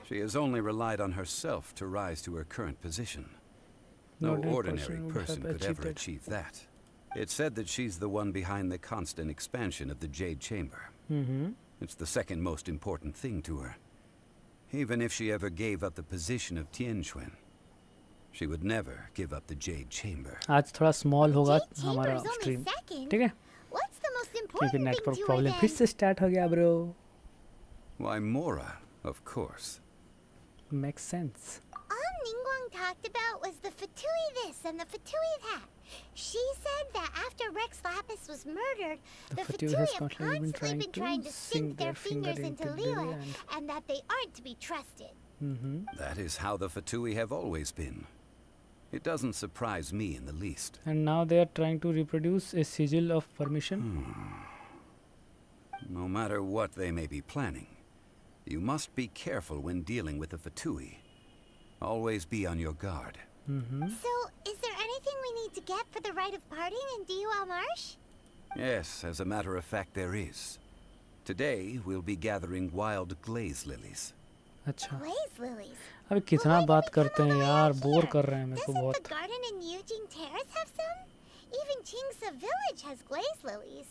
she has only relied on herself to rise to her current position. No ordinary person could ever achieve that. It's said that she's the one behind the constant expansion of the Jade Chamber. Mm-hmm. It's the second most important thing to her. Even if she ever gave up the position of Tianquan, she would never give up the Jade Chamber. आज थोड़ा small होगा Jade Chamber हमारा is only stream. second. ठीक है? What's the most क्योंकि important thing network to her problem फिर then? से start हो गया bro. Why, Mora, of course. Makes sense. All Ningguang talked about was the Fatui this and the Fatui that. She said that after Rex Lapis was murdered, The the Fatui Fatui has have constantly constantly been trying to sink their fingers into Liyue, and that they aren't to be trusted. Mm-hmm. That is how the Fatui have always been. It doesn't surprise me in the least. And now they are trying to reproduce a sigil of permission. No matter what they may be planning, you must be careful when dealing with the Fatui. Always be on your guard. Mm-hmm. So, is there anything we need to get for the rite of parting in Diwa Marsh? Yes, as a matter of fact, there is. Today, we'll be gathering wild glaze lilies. अच्छा. Blaze lilies. अबे कितना बात करते हैं यार, bore कर रहे हैं मेरे को Doesn't बहुत. the garden in Yujing Terrace have some? Even Qingse Village has glaze lilies.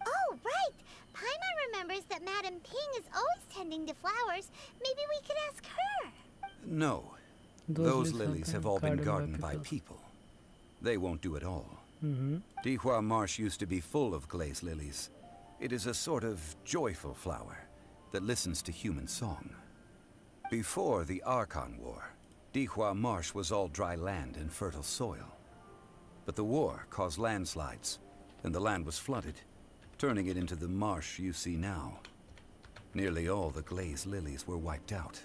Oh, right! Paimon remembers that Madame Ping is always tending to flowers. Maybe we could ask her. No, those lilies have all been gardened by people. They won't do it all. Mm-hmm. Dihua Marsh used to be full of glaze lilies. It is a sort of joyful flower that listens to human song. Before the Archon War, Dihua Marsh was all dry land and fertile soil. But the war caused landslides, and the land was flooded, turning it into the marsh you see now. Nearly all the glaze lilies were wiped out.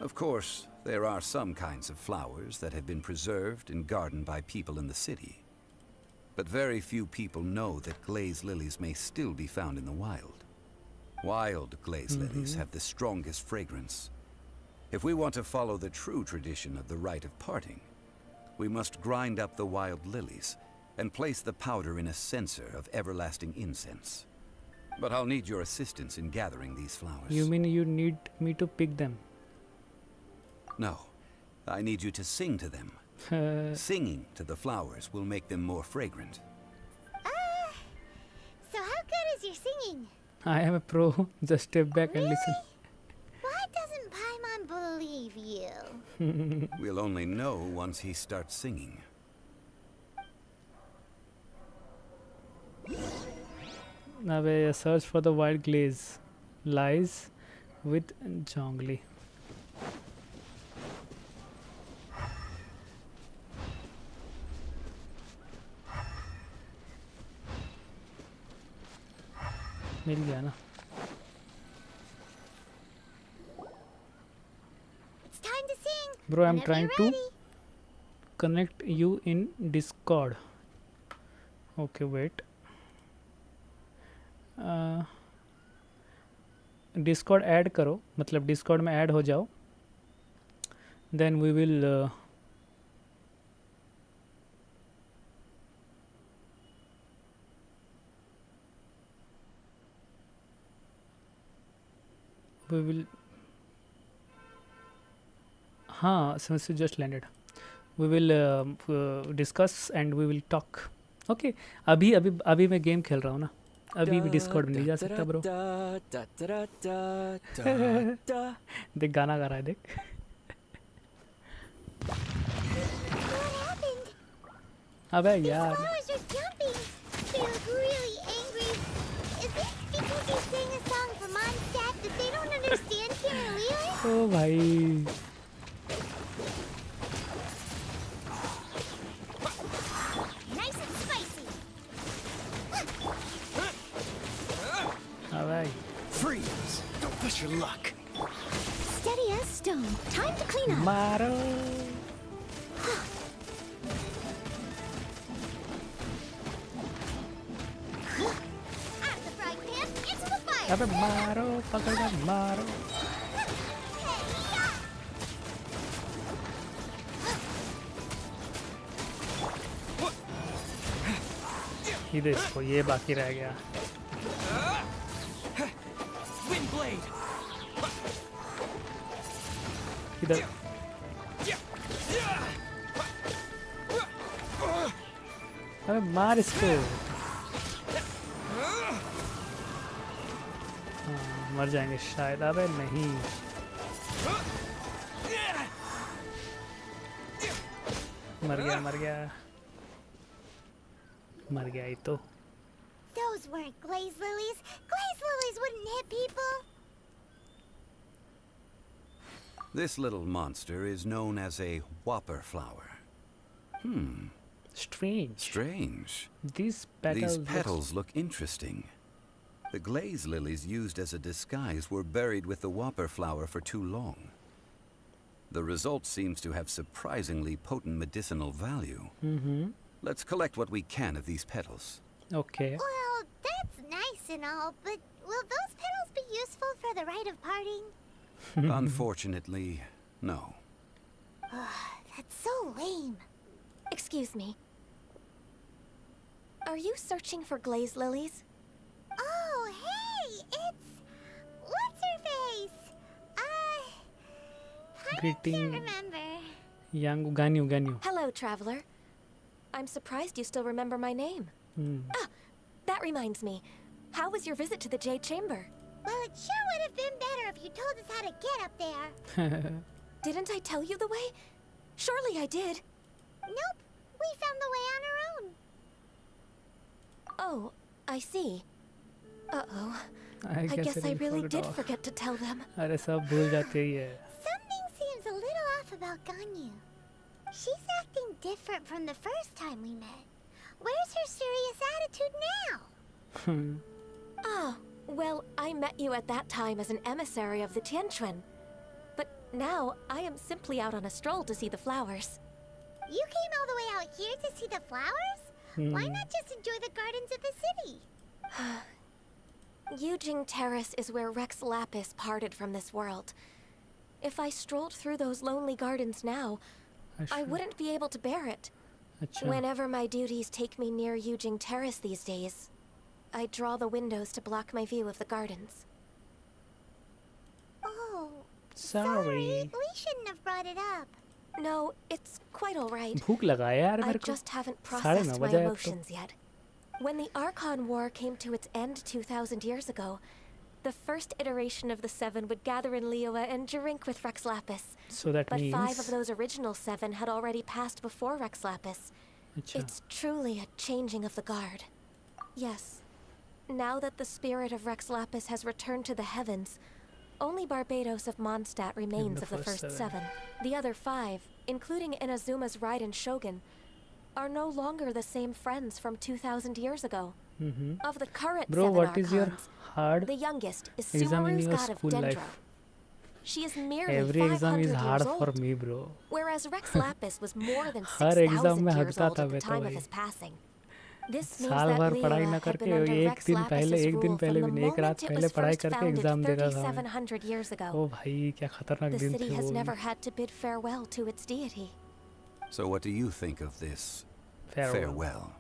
Of course, there are some kinds of flowers that have been preserved and gardened by people in the city. But very few people know that glaze lilies may still be found in the wild. Wild glaze lilies have the strongest fragrance. If we want to follow the true tradition of the rite of parting, we must grind up the wild lilies and place the powder in a censer of everlasting incense. But I'll need your assistance in gathering these flowers. You mean you need me to pick them? No, I need you to sing to them. Singing to the flowers will make them more fragrant. So how good is your singing? I am a pro. Just step back and listen. Why doesn't Paimon believe you? We'll only know once he starts singing. Now we search for the wild glaze. Lies with Zhongli. मिल गया ना. It's time to sing. Bro, I'm Whenever trying you're to ready. connect you in Discord. Okay, wait. Discord add करो, मतलब Discord में add हो जाओ. Then we will हाँ, since you just landed, we will discuss and we will talk. Okay, अभी मैं game खेल रहा हूँ ना, अभी भी डिस्कॉर्ड में नहीं जा सकता ब्रो. देख गाना गा रहा है, देख. What happened? अबे These यार, flowers are jumping. They look really angry. भाई Nice and spicy. हाँ भाई Freeze! Don't push your luck. Steady as stone. Time to clean up. मारो Out of the frying pan, into the fire. अबे मारो पकड़ के मारो इधर इसको ये बाकी रह गया Wind blade. इधर अबे मार इसको हाँ, मर जाएंगे शायद अबे नहीं मर गया मर गया मर गया ये तो Those weren't glaze lilies. Glaze lilies wouldn't hit people. This little monster is known as a whopper flower. strange Strange. these These petals petals look interesting. The glaze lilies used as a disguise were buried with the whopper flower for too long. The result seems to have surprisingly potent medicinal value. Let's collect what we can of these petals. okay Well, that's nice and all, but will those petals be useful for the rite of parting? Unfortunately, no. That's so lame. Excuse me. Are you searching for glaze lilies? Oh, hey, it's... What's her face? I Greeting. can't remember. young Ganyu Hello, traveler. I'm surprised you still remember my name. Ah, that reminds me. How was your visit to the Jade Chamber? Well, it sure would have been better if you told us how to get up there. Didn't I tell you the way? Surely I did. Nope, we found the way on our own. Oh, I see. Uh-oh. I guess I didn't really forget did all. forget to tell them. अरे सब भूल जाते ही है Something seems a little off about Ganyu. She's acting different from the first time we met. Where's her serious attitude now? Ah, well, I met you at that time as an emissary of the Tianquan. But now I am simply out on a stroll to see the flowers. You came all the way out here to see the flowers? Why not just enjoy the gardens of the city? Yujing Terrace is where Rex Lapis parted from this world. If I strolled through those lonely gardens now, I wouldn't be able to bear it. अच्छा Whenever my duties take me near Yujing Terrace these days, I draw the windows to block my view of the gardens. Oh, sorry we shouldn't have brought it up. No, it's quite all right. भूख लगा है यार I मेरे को just haven't 9:30 processed my बजे अब तो emotions yet. When the Archon War came to its end 2,000 years ago, the first iteration of the Seven would gather in Liyue and drink with Rex Lapis. so that But 5 of means those original 7 had already passed before Rex Lapis. अच्छा It's truly a changing of the guard. Yes. Now that the spirit of Rex Lapis has returned to the heavens, only Barbados of Mondstadt remains the of the first first 7. 7. The other 5, including Inazuma's Raiden Shogun, are no longer the same friends from 2,000 years ago. Of the current bro 7 what is your Archons, hard the youngest is exam in Sumeru's your god of school Dendro. life She is merely every 500 exam is hard years for old, me bro whereas Rex Lapis was more than her exam 6,000 में years हटता old था at the मैं तो time of भाई his passing. This means साल that भर Liyue पढ़ाई ना had करके been under एक Rex दिन पहले Lapis's एक दिन rule पहले from the भी एक रात moment it पहले was पढ़ाई first करके founded एग्जाम देता था मैं 3,700 years ago. ओ भाई क्या खतरनाक The दिन city थे has वो never had to bid farewell to its deity. So what do you think of this farewell?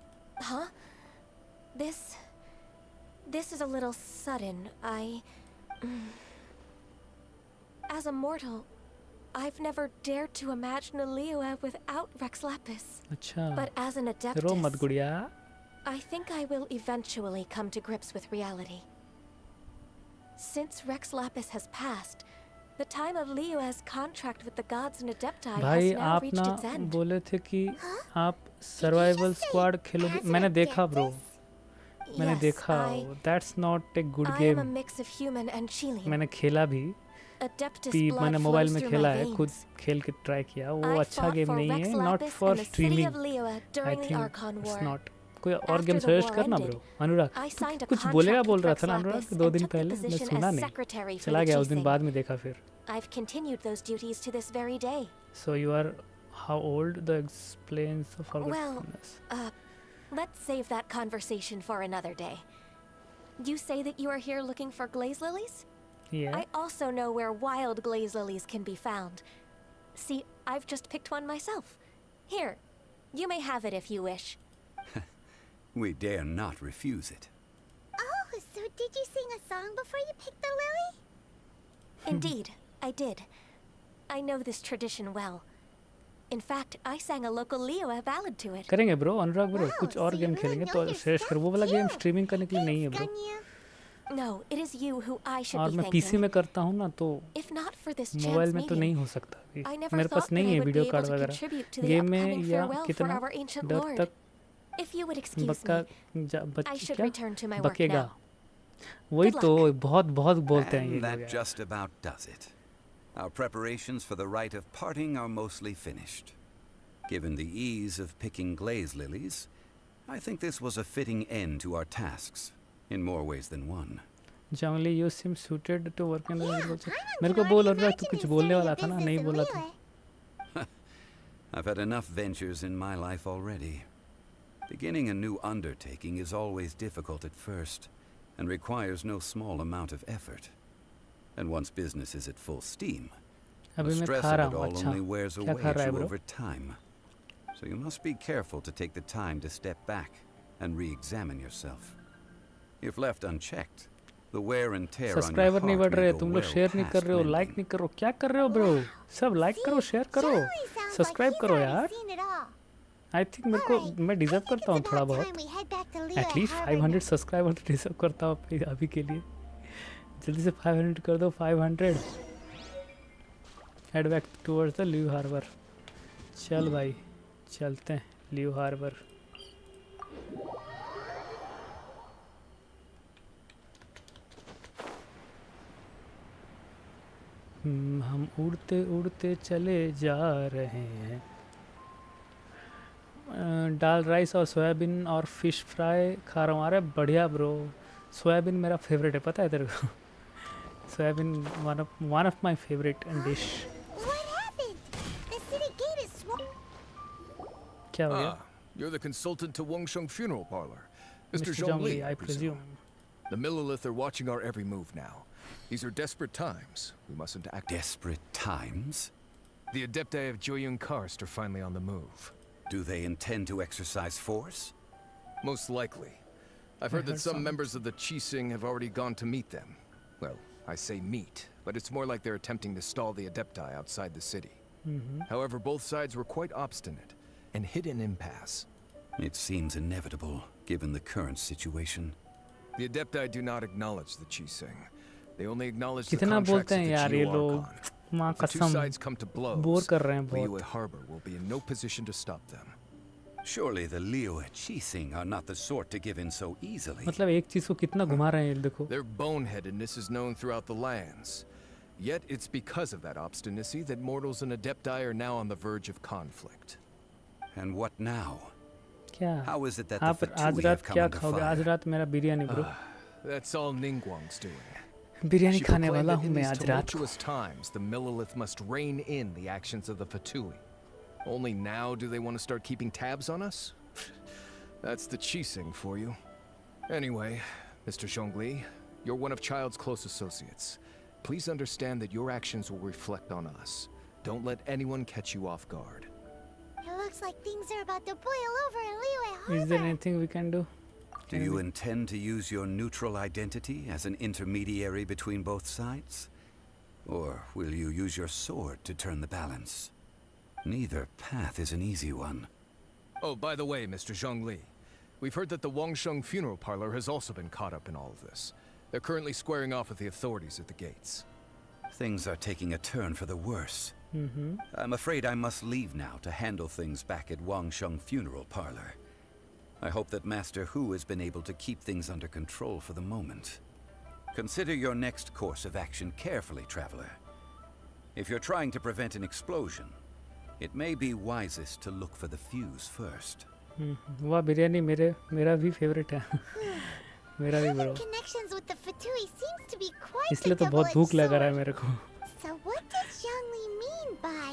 Huh? This is a little sudden. As a mortal, I've never dared to imagine a Liyue without Rex Lapis. अच्छा But as an रो मत adeptus, गुड़िया I think I will eventually come to grips with reality. Since Rex Lapis has passed, the time of Liyue's contract with the gods and Adepti भाई has now आप reached ना its end. बोले थे कि आप survival squad खेलोगे मैंने देखा ब्रो मैंने Yes, देखा that's not a good I am a game mix of human and Chilean. मैंने खेला भी Adeptus मैंने blood मोबाइल flows में through खेला my है, खुद veins. खेल के ट्राई किया, वो I अच्छा fought गेम for नहीं Rex है, not Lapis for and the city streaming. of Liyue I during the think Archon it's War. Not. कोई और After game the suggest war करना ended, bro. Anurag I signed a कुछ बोलेगा contract बोल with रहा Rex था ना अनुराग Lapis 2 and दिन took the पहले, मैं position सुना as नहीं, secretary for चला the गया उस दिन Chising. बाद में देखा फिर. I've continued those duties to this very day. So you are how old? The explains the Well, forgetfulness. let's save that conversation for another day. You say that you are here looking for glaze lilies? Yeah. I also know where wild glaze lilies can be found. See, I've just picked one myself. Here, you may have it if you wish. We dare not refuse it. Oh, so did you sing a song before you picked the lily? Indeed, I did. I know this tradition well. In fact, I sang a local Liyue ballad to it. करेंगे bro अनुराग bro, Wow, कुछ so और you game really खेलेंगे know तो your share कर. वो वाला stuff game too. Streaming करने के लिए नहीं है Thanks, bro. Gunya. No, it is you who I should और be मैं पीसी thanking. में करता हूँ ना, तो If not for this mobile chance में तो meeting, नहीं हो सकता. I never मेरे पास thought that नहीं I है would be video able card to वगैरह. contribute to the गेम में upcoming या farewell for कितना our ancient डर lord. तक If you would excuse बक्का me, I should क्या return to my work बकेगा. now. वही Good तो luck. बहुत बहुत बोलते हैं ये And लोग that यार. just about does it. Our preparations for the rite of parting are mostly finished. Given the ease of picking glaze lilies, I think this was a fitting end to our tasks, in more ways than one. Generally, you seem suited to work in the Yeah, agriculture. I'm मेरे को on बोल board. रहा है, तू Imagine कुछ you बोलने starting वाला a था ना, business नहीं in बोला तू. Liyue. I've had enough ventures in my life already. Beginning a new undertaking is always difficult at first, and requires no small amount of effort. And once business is at full steam, the अभी मैं stress खा of रहा it हूँ. all अच्छा, only wears क्या away खा at रहा है you bro? over time. So you must be careful to take the time to step back and re-examine yourself. If left unchecked, the wear and tear on your subscriber नहीं heart बढ़ may रहे, go तुम लोग well share नहीं कर past रहे हो, like mending. नहीं करो, क्या कर रहे हो ब्रो? सब लाइक करो, शेयर करो, Joey sounds सब्सक्राइब like करो he's यार. already seen it all. I think मेरे को, Alright, मैं I डिजर्व think करता हूँ it's थोड़ा about बहुत. time we head back to Liyue at least Harbor 500 now. Subscriber deserve करता हूँ अभी के लिए. जल्दी से 500 कर दो. 500. Head back towards the Liyue harbour. चल भाई, चलते हैं ल्यू हार्बर. हम उड़ते उड़ते चले जा रहे हैं. दाल राइस और सोयाबीन और फिश फ्राई खा रहा हूँ. अरे बढ़िया ब्रो, सोयाबीन मेरा फेवरेट है, पता है तेरे को. Soybean one of my favourite dish. What happened? The city gate is क्या हो गया? You're the consultant to Wangsheng Funeral Parlor. Mr. Zhongli, I presume. The Millilith are watching our every move now. These are desperate times. We mustn't act. Desperate times? The Adepti of Joyun Karst are finally on the move. Do they intend to exercise force? Most likely. I've heard that some members of the Chising have already gone to meet them. Well, I say meet, but it's more like they're attempting to stall the Adepti outside the city. However, both sides were quite obstinate and hit an impasse. It seems inevitable, given the current situation. The Adepti do not acknowledge the Chising. They only acknowledge the कितना contracts बोलते of हैं the यार ये लोग. Geo-Archon. माँ If the two कसम, sides come to blows, bore कर रहे हैं Liyue बहुत. Harbor will be in no position to stop them. Surely the Liyue Chising are not the sort to give in so easily. मतलब एक चीज को कितना घुमा रहे हैं ये देखो. Their boneheadedness is known throughout the lands. Yet it's because of that obstinacy that mortals and Adepti are now on the verge of conflict. And what now? क्या? How is it that the आप आज Fatui रात have come क्या under खाओगे? आज fire? रात मेरा biryani bro. That's all Ningguang's doing. Biryani She खाने proclaimed वाला that हूँ in मैं these आज रात को. tumultuous times, the Millilith must rein in the actions of the Fatui. Only now do they want to start keeping tabs on us? That's the Chising for you. Anyway, Mr. Zhongli, you're one of Child's close associates. Please understand that your actions will reflect on us. Don't let anyone catch you off guard. It looks like things are about to boil over in Liyue Harbor. Is there anything we can do? Do you intend to use your neutral identity as an intermediary between both sides? Or will you use your sword to turn the balance? Neither path is an easy one. Oh, by the way, Mr. Zhongli, we've heard that the Wangsheng Funeral Parlor has also been caught up in all of this. They're currently squaring off with the authorities at the gates. Things are taking a turn for the worse. I'm afraid I must leave now to handle things back at Wangsheng Funeral Parlor. I hope that Master Hu has been able to keep things under control for the moment. Consider your next course of action carefully, traveler. If you're trying to prevent an explosion, it may be wisest to look for the fuse first. वाह बिरयानी मेरा भी favourite है मेरा भी bro Connections with the Fatui seems to be quite इसलिए a तो बहुत भूख double-edged लग रहा है sword. मेरे को So what does Zhongli mean by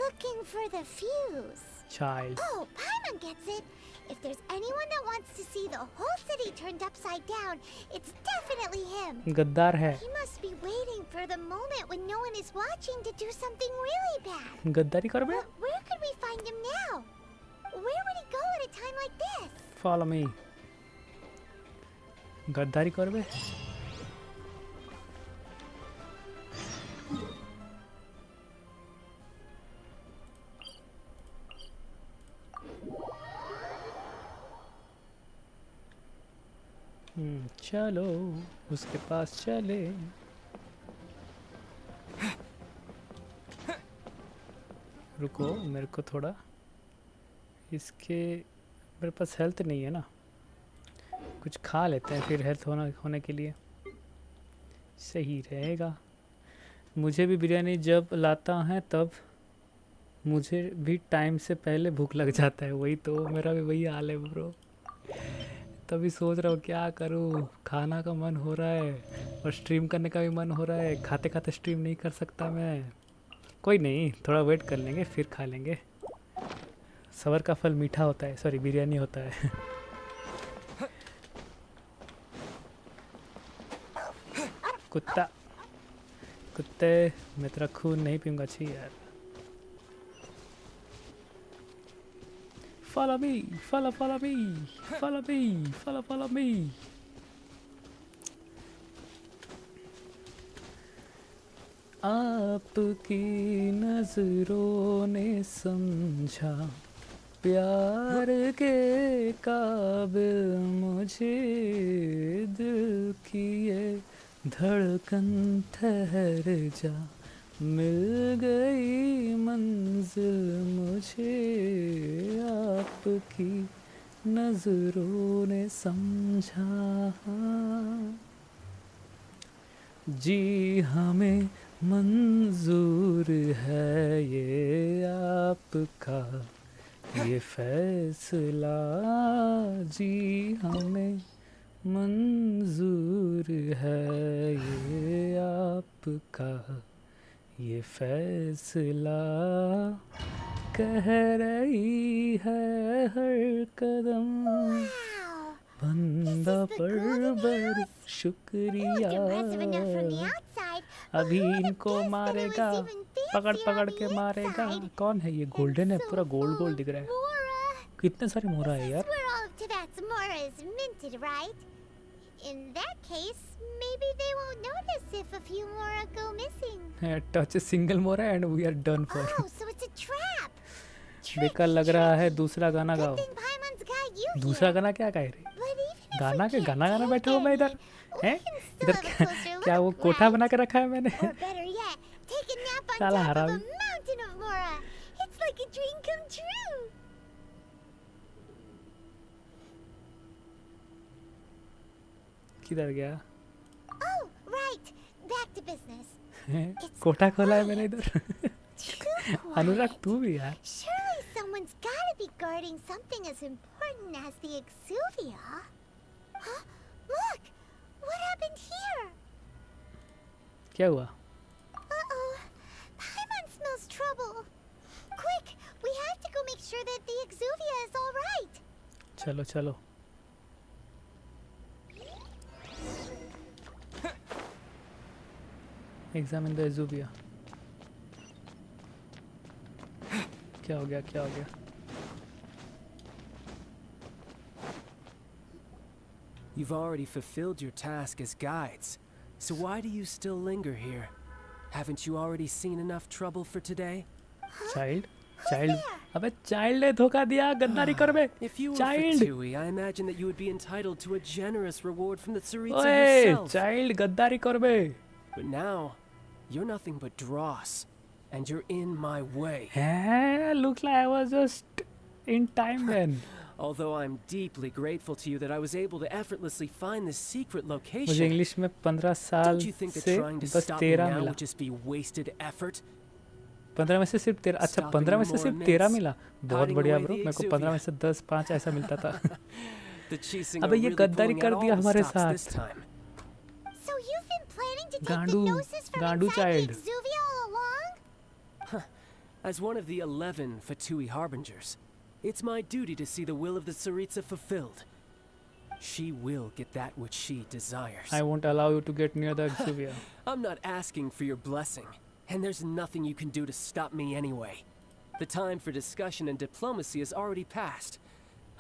looking for the fuse? Child Oh, Paimon gets it. If there's anyone that wants to see the whole city turned upside down, it's definitely him. गद्दार है He must be waiting for the moment when no one is watching to do something really bad. गद्दारी कर बे But where could we find him now? Where would he go at a time like this? Follow me गद्दारी कर बे चलो उसके पास चले रुको मेरे को थोड़ा इसके मेरे पास हेल्थ नहीं है ना कुछ खा लेते हैं फिर हेल्थ होने के लिए सही रहेगा मुझे भी बिरयानी जब लाता है तब मुझे भी टाइम से पहले भूख लग जाता है वही तो मेरा भी वही हाल है ब्रो तभी सोच रहा हूँ क्या करूँ खाना का मन हो रहा है और स्ट्रीम करने का भी मन हो रहा है खाते खाते स्ट्रीम नहीं कर सकता मैं कोई नहीं थोड़ा वेट कर लेंगे फिर खा लेंगे सबर का फल मीठा होता है सॉरी बिरयानी होता है कुत्ता कुत्ते मैं तेरा खून नहीं पीऊँगा छी यार Follow me, follow me, follow me, follow me. आपकी नजरों ने समझा प्यार के काबिल मुझे दिल की ये धड़कन ठहर जा मिल गई मंजिल मुझे आपकी नजरों ने समझा जी हमें मंजूर है ये आपका ये फैसला जी हमें मंजूर है ये आपका ये फैसला कह रही है हर कदम बंदा पर शुक्रिया अभी इनको मारेगा पकड़ के मारेगा कौन है ये गोल्डन है पूरा गोल्ड दिख रहा है कितने सारे मोरा है यार In that case, maybe they won't notice if a few more go missing. Touch a single more and we are done for. Oh, so it's a trap. बेकार लग रहा है दूसरा गाना गाओ दूसरा गाना क्या गा रहे गाना बैठा हूँ मैं इधर हैं इधर क्या वो कोठा बना के रखा है मैंने साला हरामी It's like a dream come true. किधर गया Oh, right. Back to business. कोठा खोला है मैंने इधर अनुराग तू भी यार Surely someone's gotta be guarding something as important as the Exuvia. Huh? Look! What happened here? क्या हुआ Uh-oh. Paimon smells trouble. Quick! We have to go make sure that the Exuvia is all right. चलो Examine the Exuvia. क्या हो गया You've already fulfilled your task as guides, so why do you still linger here? Haven't you already seen enough trouble for today? Child अबे child ने धोखा दिया गद्दारी कर बे If you were child Fatui, I imagine that you would be entitled to a generous reward from the Tsaritsa ओए herself. child गद्दारी कर बे But now, you're nothing but dross, and you're in my way. Looks like I was just in time then Although I'm deeply grateful to you that I was able to effortlessly find this secret मुझे location. English में 15 साल Don't you think that से trying to बस stop me 13 now मिला. would just be wasted effort? 15 में से सिर्फ 13. अच्छा 15 में से सिर्फ 13 मिला. बहुत बढ़िया ब्रो. मेरे को 15 में से 10 5 ऐसा मिलता था. The cheesing अबे are ये really गद्दारी pulling कर out दिया all the हमारे stops this साथ. time. So you've been planning to take the गांडू gnosis from गांडू inside the child. Exuvia all along? As one of the 11 Fatui Harbingers, it's my duty to see the will of the Tsaritsa fulfilled. She will get that which she desires. I won't allow you to get near the Exuvia. I'm not asking for your blessing, and there's nothing you can do to stop me anyway. The time for discussion and diplomacy has already passed.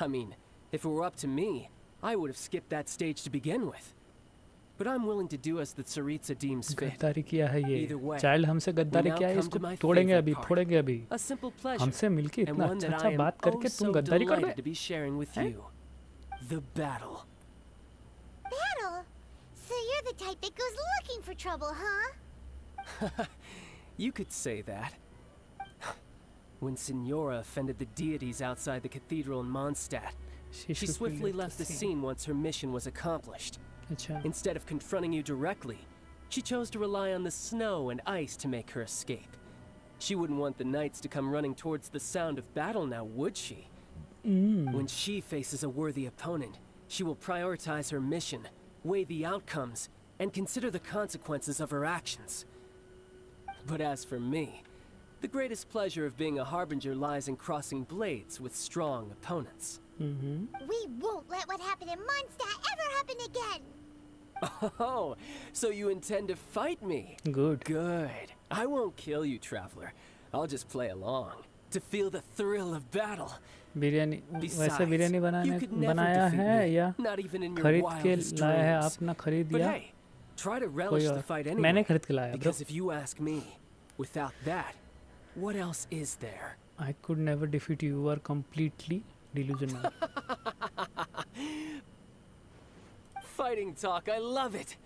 I mean, if it were up to me, I would have skipped that stage to begin with. But I'm willing to do as the Tsaritsa deems fit. गद्दारी किया है ये. Either way, child हमसे गद्दारी we now किया है. come इसको to my तोड़ेंगे favorite अभी. part. फोड़ेंगे अभी. A simple pleasure, हमसे मिलके and इतना one अच्छा that अच्छा I am बात करके oh तुम so गद्दारी कर delighted रहे. to be sharing with you. The battle. Battle? So you're the type that goes looking for trouble, huh? You could say that. When Signora offended the deities outside the cathedral in Mondstadt, she should swiftly relate left the scene. scene once her mission was accomplished. अच्छा. Instead of confronting you directly, she chose to rely on the snow and ice to make her escape. She wouldn't want the knights to come running towards the sound of battle now, would she? When she faces a worthy opponent, she will prioritize her mission, weigh the outcomes, and consider the consequences of her actions. But as for me, the greatest pleasure of being a harbinger lies in crossing blades with strong opponents. We won't let what happened in Mondstadt ever happen again! Oh, so you intend to fight me? Good. Good. I won't kill you, traveler. I'll just play along, to feel the thrill of battle. Biryani वैसे biryani you could never बनाया defeat है me, या not even in your खरीद के wildest लाया है? dreams. आपने खरीद But दिया? hey, try to कोई relish the और? fight मैंने anyway. खरीद के लाया, bro. Because if you ask me, without that, what else is there? I could never defeat you. You are completely delusional. Fighting talk, I love it.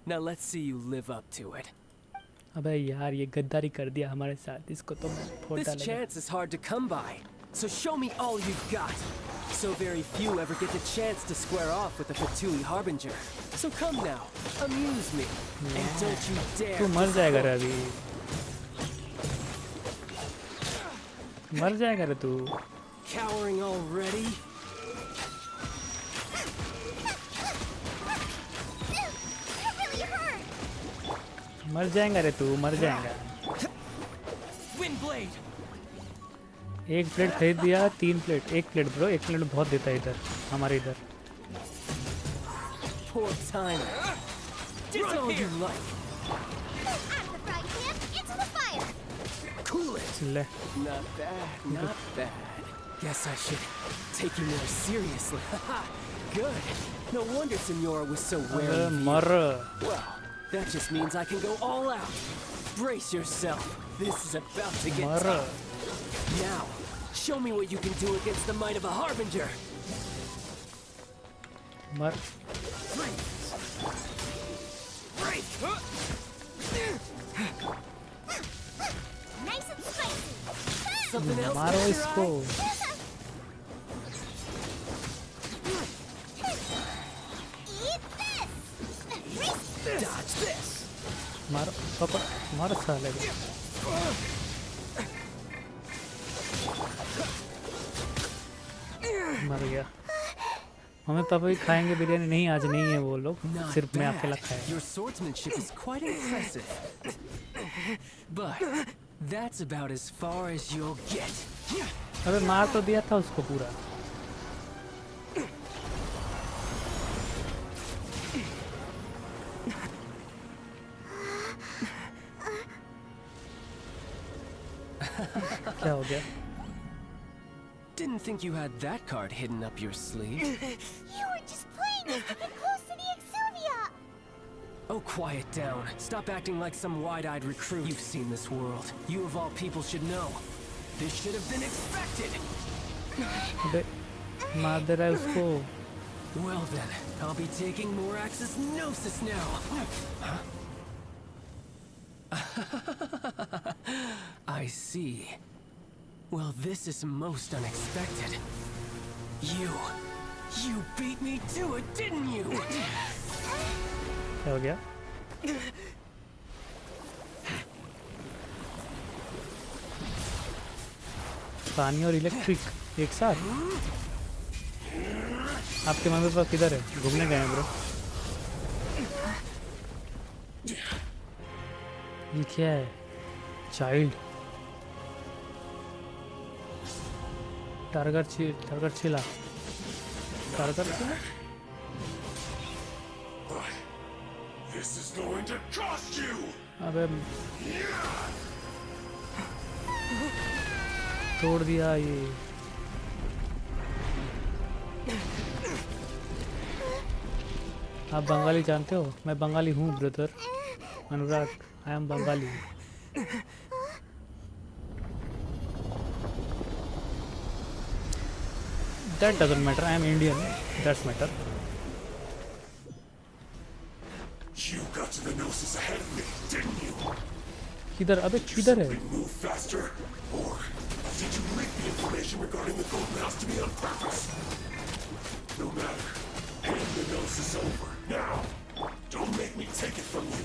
Now let's see you live up to it. अबे यार ये गद्दारी कर दिया हमारे साथ. इसको तो मैं फोड़ This डालेगा. chance is hard to come by, so show me all you've got. So very few ever get the chance to square off with a Fatui Harbinger. So come now, amuse me, and don't you dare. तू मर जाएगा रे अभी. मर जाएगा रे तू. Cowering already? That really hurt! मर जाएगा रे तू. मर जाएगा. Wind blade. एक प्लेट खरीद दिया. 3 प्लेट. एक प्लेट ब्रो. एक प्लेट बहुत देता है इधर. हमारे इधर. Poor timer. Run all you like. Out of the frying pan, into the fire! Cool it. ले. Not bad, not bad. Guess I should take you more seriously. Good. No wonder Signora was so wary अबे of you. मर. Well, that just means I can go all out. Brace yourself. This is about to get मर. tough. Now, show me what you can do against the might of a Harbinger. मर. Nice and spicy! Something else मारो catch your इसको. eye? Eat this! Dodge this. मारो. पकड़. मर साले को. मर गया. मम्मी पापा भी खाएंगे बिरयानी. नहीं आज नहीं है वो लोग. Not सिर्फ मैं bad. अकेला खाया. Your swordsmanship is quite impressive. But that's about as far as you'll get. अबे मार तो दिया था उसको पूरा. क्या हो गया? Didn't think you had that card hidden up your sleeve. You were just playing us to get close to the Exuvia! Oh, quiet down. Stop acting like some wide-eyed recruit. You've seen this world. You of all people should know. This should have been expected. अबे मार दे रहा है उसको. Well then, I'll be taking Morax's Gnosis now. I see. Well, this is most unexpected. You beat me to it, didn't you? क्या हो गया? पानी और इलेक्ट्रिक एक साथ? आपके मम्मी पापा किधर है? घूमने गए हैं ब्रो। ये क्या है? Child टारगर chilla This is going to cost you. अबे तोड़ दिया ये। आप बंगाली जानते हो? मैं बंगाली हूँ brother Anurag. I am Bengali. That doesn't matter. I am Indian. That's matter. You got to the Gnosis ahead of me, didn't you? किधर? अबे किधर है? Move faster, or did you leak the information regarding the gold mouse to me on purpose? No matter. Hand the Gnosis over now. Don't make me take it from you.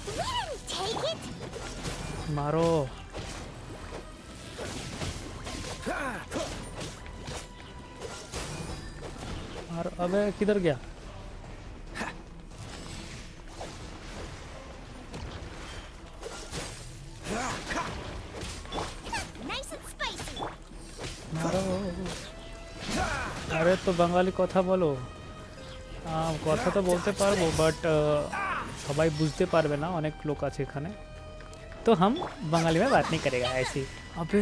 We didn't take it. मारो। मारो। अबे किधर गया? Nice and spicy. मारो। अरे तो बंगाली কথা বলো। কথা তো বলতে পারবো বাট সবাই বুঝতে পারবে না, অনেক লোক আছে এখানে, तो हम बंगाली में बात नहीं करेगा ऐसी। अबे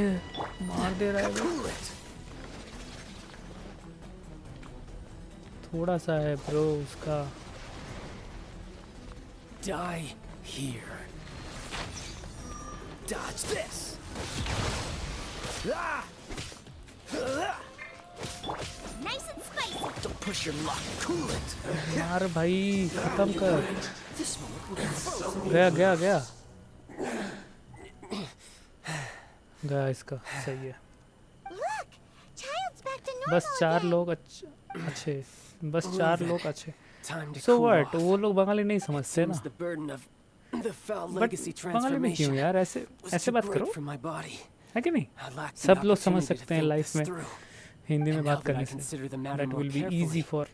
मार दे रहा है। थोड़ा सा है ब्रो उसका। Die here. Dodge this. Nice and spicy. Don't push your luck. Cool it. यार भाई खत्म कर। गया गया गया गया इसका। सही है। Look, child's back to normal बस 4 again. लोग अच्छे। बस 4 लोग अच्छे। Time to So cool what? off. वो लोग बंगाली नहीं समझते ना। Seems the burden of the foul but legacy Bengali में क्यों transformation यार? ऐसे was ऐसे too बात great करो, for my body. है कि नहीं? I lacked the सब लोग समझ opportunity to सकते हैं think लाइफ this में through. हिंदी में And बात now that I करने से। consider the matter That more will be easy carefully, for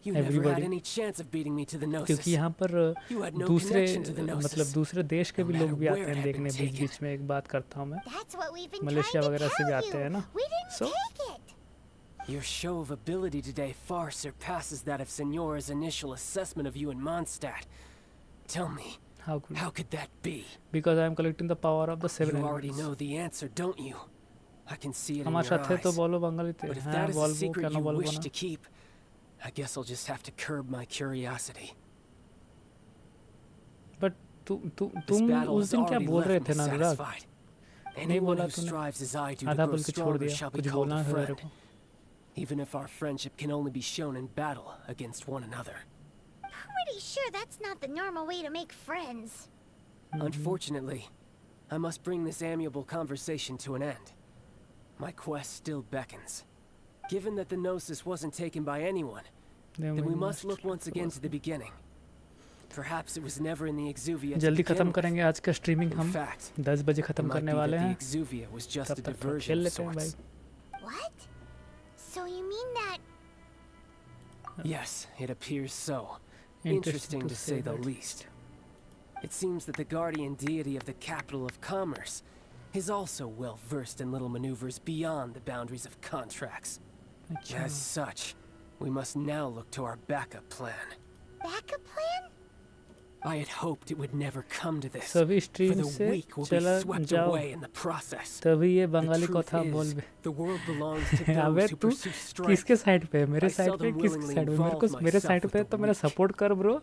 you never had everybody. any chance of beating me to the Gnosis. क्योंकि यहाँ पर You had no दूसरे connection to the Gnosis. मतलब दूसरे देश के भी No लोग matter भी where आते it हैं had देखने been बीच taken. बीच में। एक बात करता हूँ मैं, That's what we've been Malaysia trying to वगैरह से भी tell आते you. हैं ना। We didn't So take it. Your show of ability today far surpasses that of Signora's initial assessment of you in Mondstadt. Tell me, how how could that be? because I am collecting the power of the 7 You already elements. know the answer, don't you? I can see it in আমার your সাথে তো eyes. বলো বাঙালিতে। But if হ্যাঁ that is a বলবো, secret কেন you বলবো wish না? to keep, I guess I'll just have to curb my curiosity. But This तुम battle उस has दिन क्या already बोल रहे left थे me ना अनुराग? satisfied. नहीं Anyone बोला who तूने। strives as I do to आधा grow बोल के छोड़ stronger दिया। shall be कुछ called बोलना a है मेरे friend, को। even if our friendship can only be shown in battle against one another. Pretty sure that's not the normal way to make friends. Unfortunately, I must bring this amiable conversation to an end. My quest still beckons. Given that the Gnosis wasn't taken by anyone, then we must look once again to the beginning. Perhaps it was never in the Exuvia to जल्दी begin खत्म with. करेंगे आज का streaming. हम In fact, 10 बजे it खत्म might करने be वाले that the हैं। Exuvia was just a तब तक थोड़ा diversion खेल of लेते हैं भाई। sorts. What? So you mean that Yes, it appears so. Interesting Interesting to say the least. It seems that the guardian deity of the capital of commerce is also well versed in little maneuvers beyond the boundaries of contracts. अच्छा। As such, we must now look to our backup plan. backup plan? I had hoped it would never come to this, सभी for stream the से weak will be चला swept जाओ, away in the process. तभी ये The Bengali truth कथा बोल is, बे। the world belongs to अबे those who तू pursue strength. किसके साइड पे है? मेरे I साइड पे seldom किसके willingly साइड पे? मेरे को involve मेरे myself साइड with पे the तो मेरा weak. सपोर्ट कर ब्रो।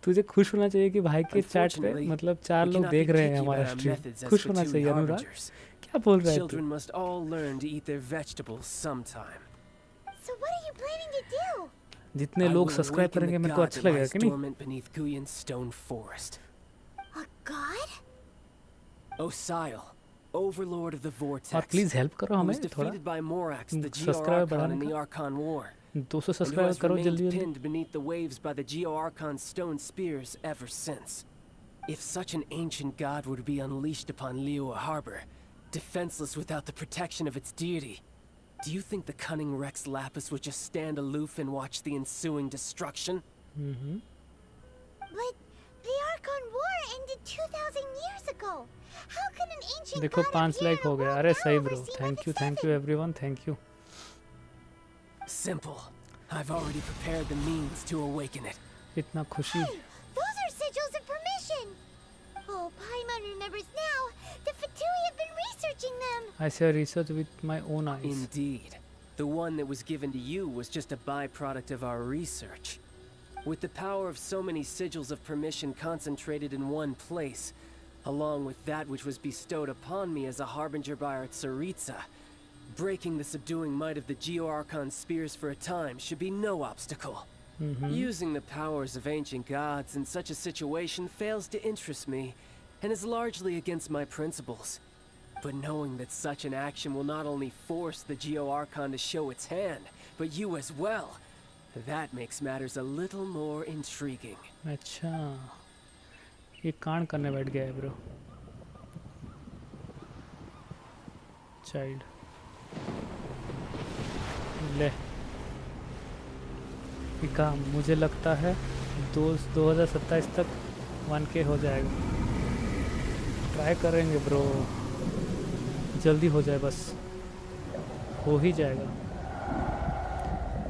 तुझे खुश होना चाहिए कि भाई के चैट पे Unfortunately, मतलब 4 we लोग cannot देख be रहे हैं picky हमारा about our stream. methods as खुश होना Fatui चाहिए अनुराग। harbingers. क्या बोल रहा है तू? Children must all learn to eat their vegetables sometime. So what are you planning to do? जितने I लोग will सब्सक्राइब awaken करेंगे the मेरे को god अच्छा that लगेगा lies कि नहीं? dormant beneath Guyon's stone forest. A god? Osile, overlord of the और vortex, प्लीज हेल्प करो who हमें was थोड़ा defeated by Morax, the subscribe Geo-Archon बढ़ाने in the का Archon War, 200 and who subscribe has करो remained जल्दी जल्दी pinned beneath the waves by the Geo-Archon's stone spears ever since. If such an ancient god were to be unleashed upon Liyue Harbor, defenseless without the protection of its deity, do you think the cunning Rex Lapis would just stand aloof and watch the ensuing destruction? But the Archon War ended 2,000 years ago. How can an ancient देखो god 5 appear like in a हो गए world अरे now सही bro overseen by thank the you Seven? Everyone thank you Simple. I've already prepared the means to awaken it. इतना खुशी Hey, those are sigils of permission. Oh, Paimon remembers now. The Fatui have been researching them. I shall research with my own eyes. Indeed. The one that was given to you was just a byproduct of our research. With the power of so many sigils of permission concentrated in one place, along with that which was bestowed upon me as a harbinger by our Tsaritsa, breaking the subduing might of the Geo-Archon spears for a time should be no obstacle. Using the powers of ancient gods in such a situation fails to interest me, and is largely against my principles. But knowing that such an action will not only force the Geo-Archon to show its hand, but you as well, that makes matters a little more intriguing. अच्छा ये कांड करने बैठ गया है bro child ले का मुझे लगता है 2027 तक 1K हो जाएगा ट्राई करेंगे ब्रो जल्दी हो जाए बस हो ही जाएगा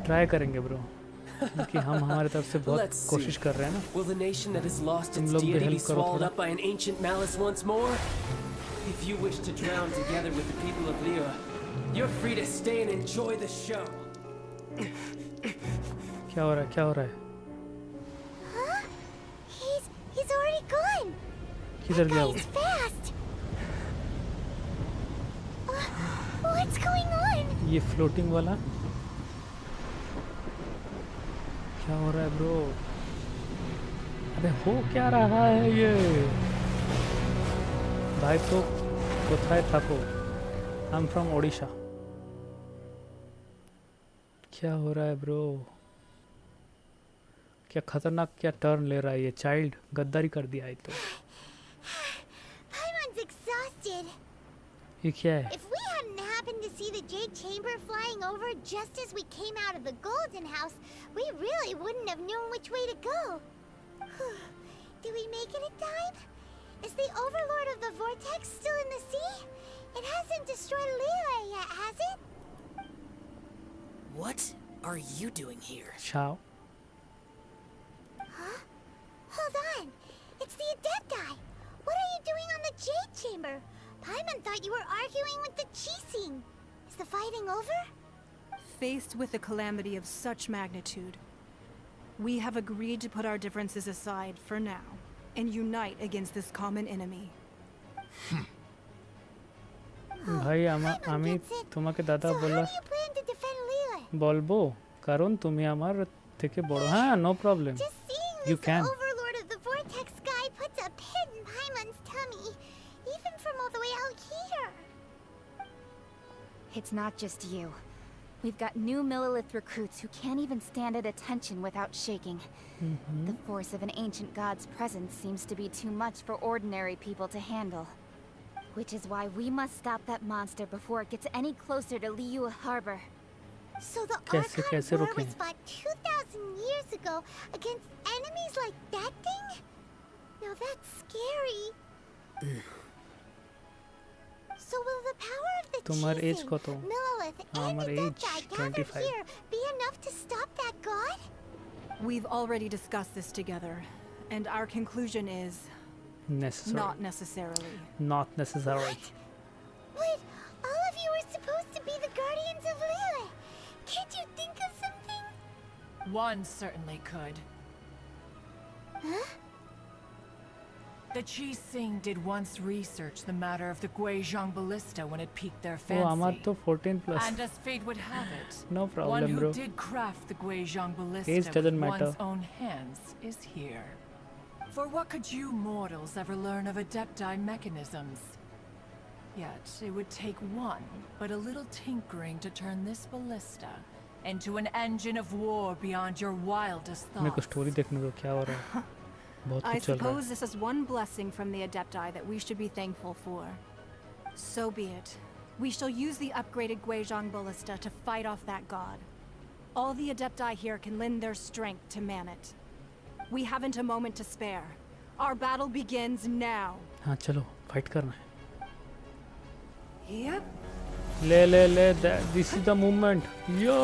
ट्राई करेंगे ब्रो क्योंकि हम हमारे तरफ से बहुत कोशिश कर रहे हैं ना Will the nation that has lost its लोग भी deity be हेल्प करो swallowed थोड़ा up by an ancient malice once more? If you wish to drown together with the people of Liyue, you're free to stay and enjoy the show. क्या हो रहा है Huh? He's already gone. किधर गया वो He's fast. What's going on? ये floating वाला क्या हो रहा है ब्रो अबे हो क्या रहा है ये भाई तो कोথায় থাকো आई एम फ्रॉम ओडिशा क्या हो रहा है ब्रो क्या खतरनाक क्या टर्न ले रहा है ये चाइल्ड गद्दारी कर दिया है तो Paimon's exhausted. ये क्या है If we hadn't happened to see the Jade Chamber flying over just as we came out of the Golden House, we really wouldn't have known which way to go. Did we make it in time? Is the Overlord of the Vortex still in the sea? It hasn't destroyed Liyue yet, has it? What are you doing here? Ciao. Huh? Hold on. It's the Adepti. What are you doing on the Jade Chamber? Paimon thought you were arguing with the Qixing. Is the fighting over? Faced with a calamity of such magnitude, we have agreed to put our differences aside for now and unite against this common enemy. ভাই আমি তোমাকে দাদা বলা How do you plan to defend Liyue? বলবো কারণ তুমি আমার থেকে বড় হ্যাঁ no problem Just seeing You this can. Overlord of the Vortex guy puts a pit in Paimon's tummy, even from all the way out here. It's not just you. We've got new Millilith recruits who can't even stand at attention without shaking. The force of an ancient god's presence seems to be too much for ordinary people to handle. Which is why we must stop that monster before it gets any closer to Liyue Harbor. So the कैसे Archon War रोकें? was fought 2,000 years ago against enemies like that thing? Now that's scary. So will the power of the তোমার age Qixing, কত Millilith, and আমার the age Adepti gathered 25 here be enough to stop that god? We've already discussed this together, and our conclusion is necessary not necessarily. not necessary But all of you are supposed to be the guardians of Liyue. Can't you think of something? One certainly could. Huh? The Qixing did once research the matter of the Guizhong ballista when it piqued their ও আমার fancy. তো 14 plus And as fate would have it, No one problem, who bro. did craft the Guizhong Age ballista doesn't with matter. one's own hands is here. For what could you mortals ever learn of Adepti mechanisms? Yet, it would take one, but a little tinkering to turn this ballista into an engine of war beyond your wildest मेरे को thoughts. Story देखने दो क्या हो रहा है बहुत I कुछ चल रहा suppose है this is one blessing from the Adepti that we should be thankful for. So be it. We shall use the upgraded Guizhong Ballista to fight off that god. All the Adepti here can lend their strength to man it. We haven't a moment to spare. Our battle begins now. हाँ चलो fight करना है Yep. ले this is the movement यो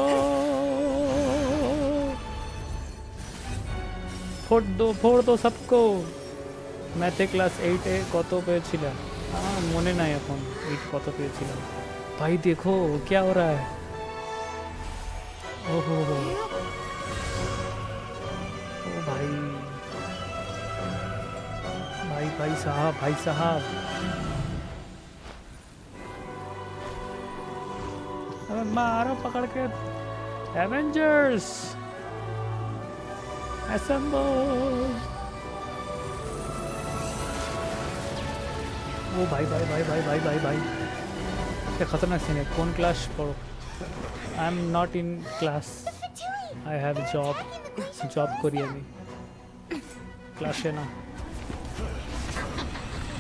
फोड़ दो सबको मैथे class 8 এ কত পেয়েছিলাম মনে নাই এখন 8 কত পেয়েছিলাম भाई देखो क्या हो रहा है ओहो ओ भाई साहब अबे मारो पकड़ के एवेंजर्स असेंबल ओ भाई क्या खतरनाक सीन है कौन क्लास पढ़ो I am not in class I have job करिए अभी क्लास है ना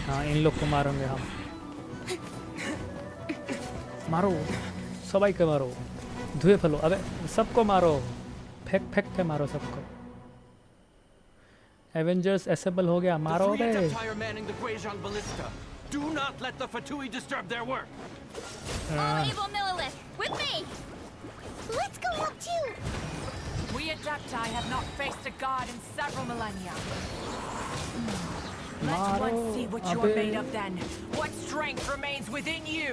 हाँ इन लोग को मारेंगे हम मारो सबाई के मारो धुए फलो अबे सबको मारो फेंक के मारो सबको एवेंजर्स असेंबल हो गया मारो बे Do not let the Fatui disturb their work. All evil Millilith, with me! Let's go help too! We Adepti have not faced a god in several millennia. Let one see what you are made of then. What strength remains within you.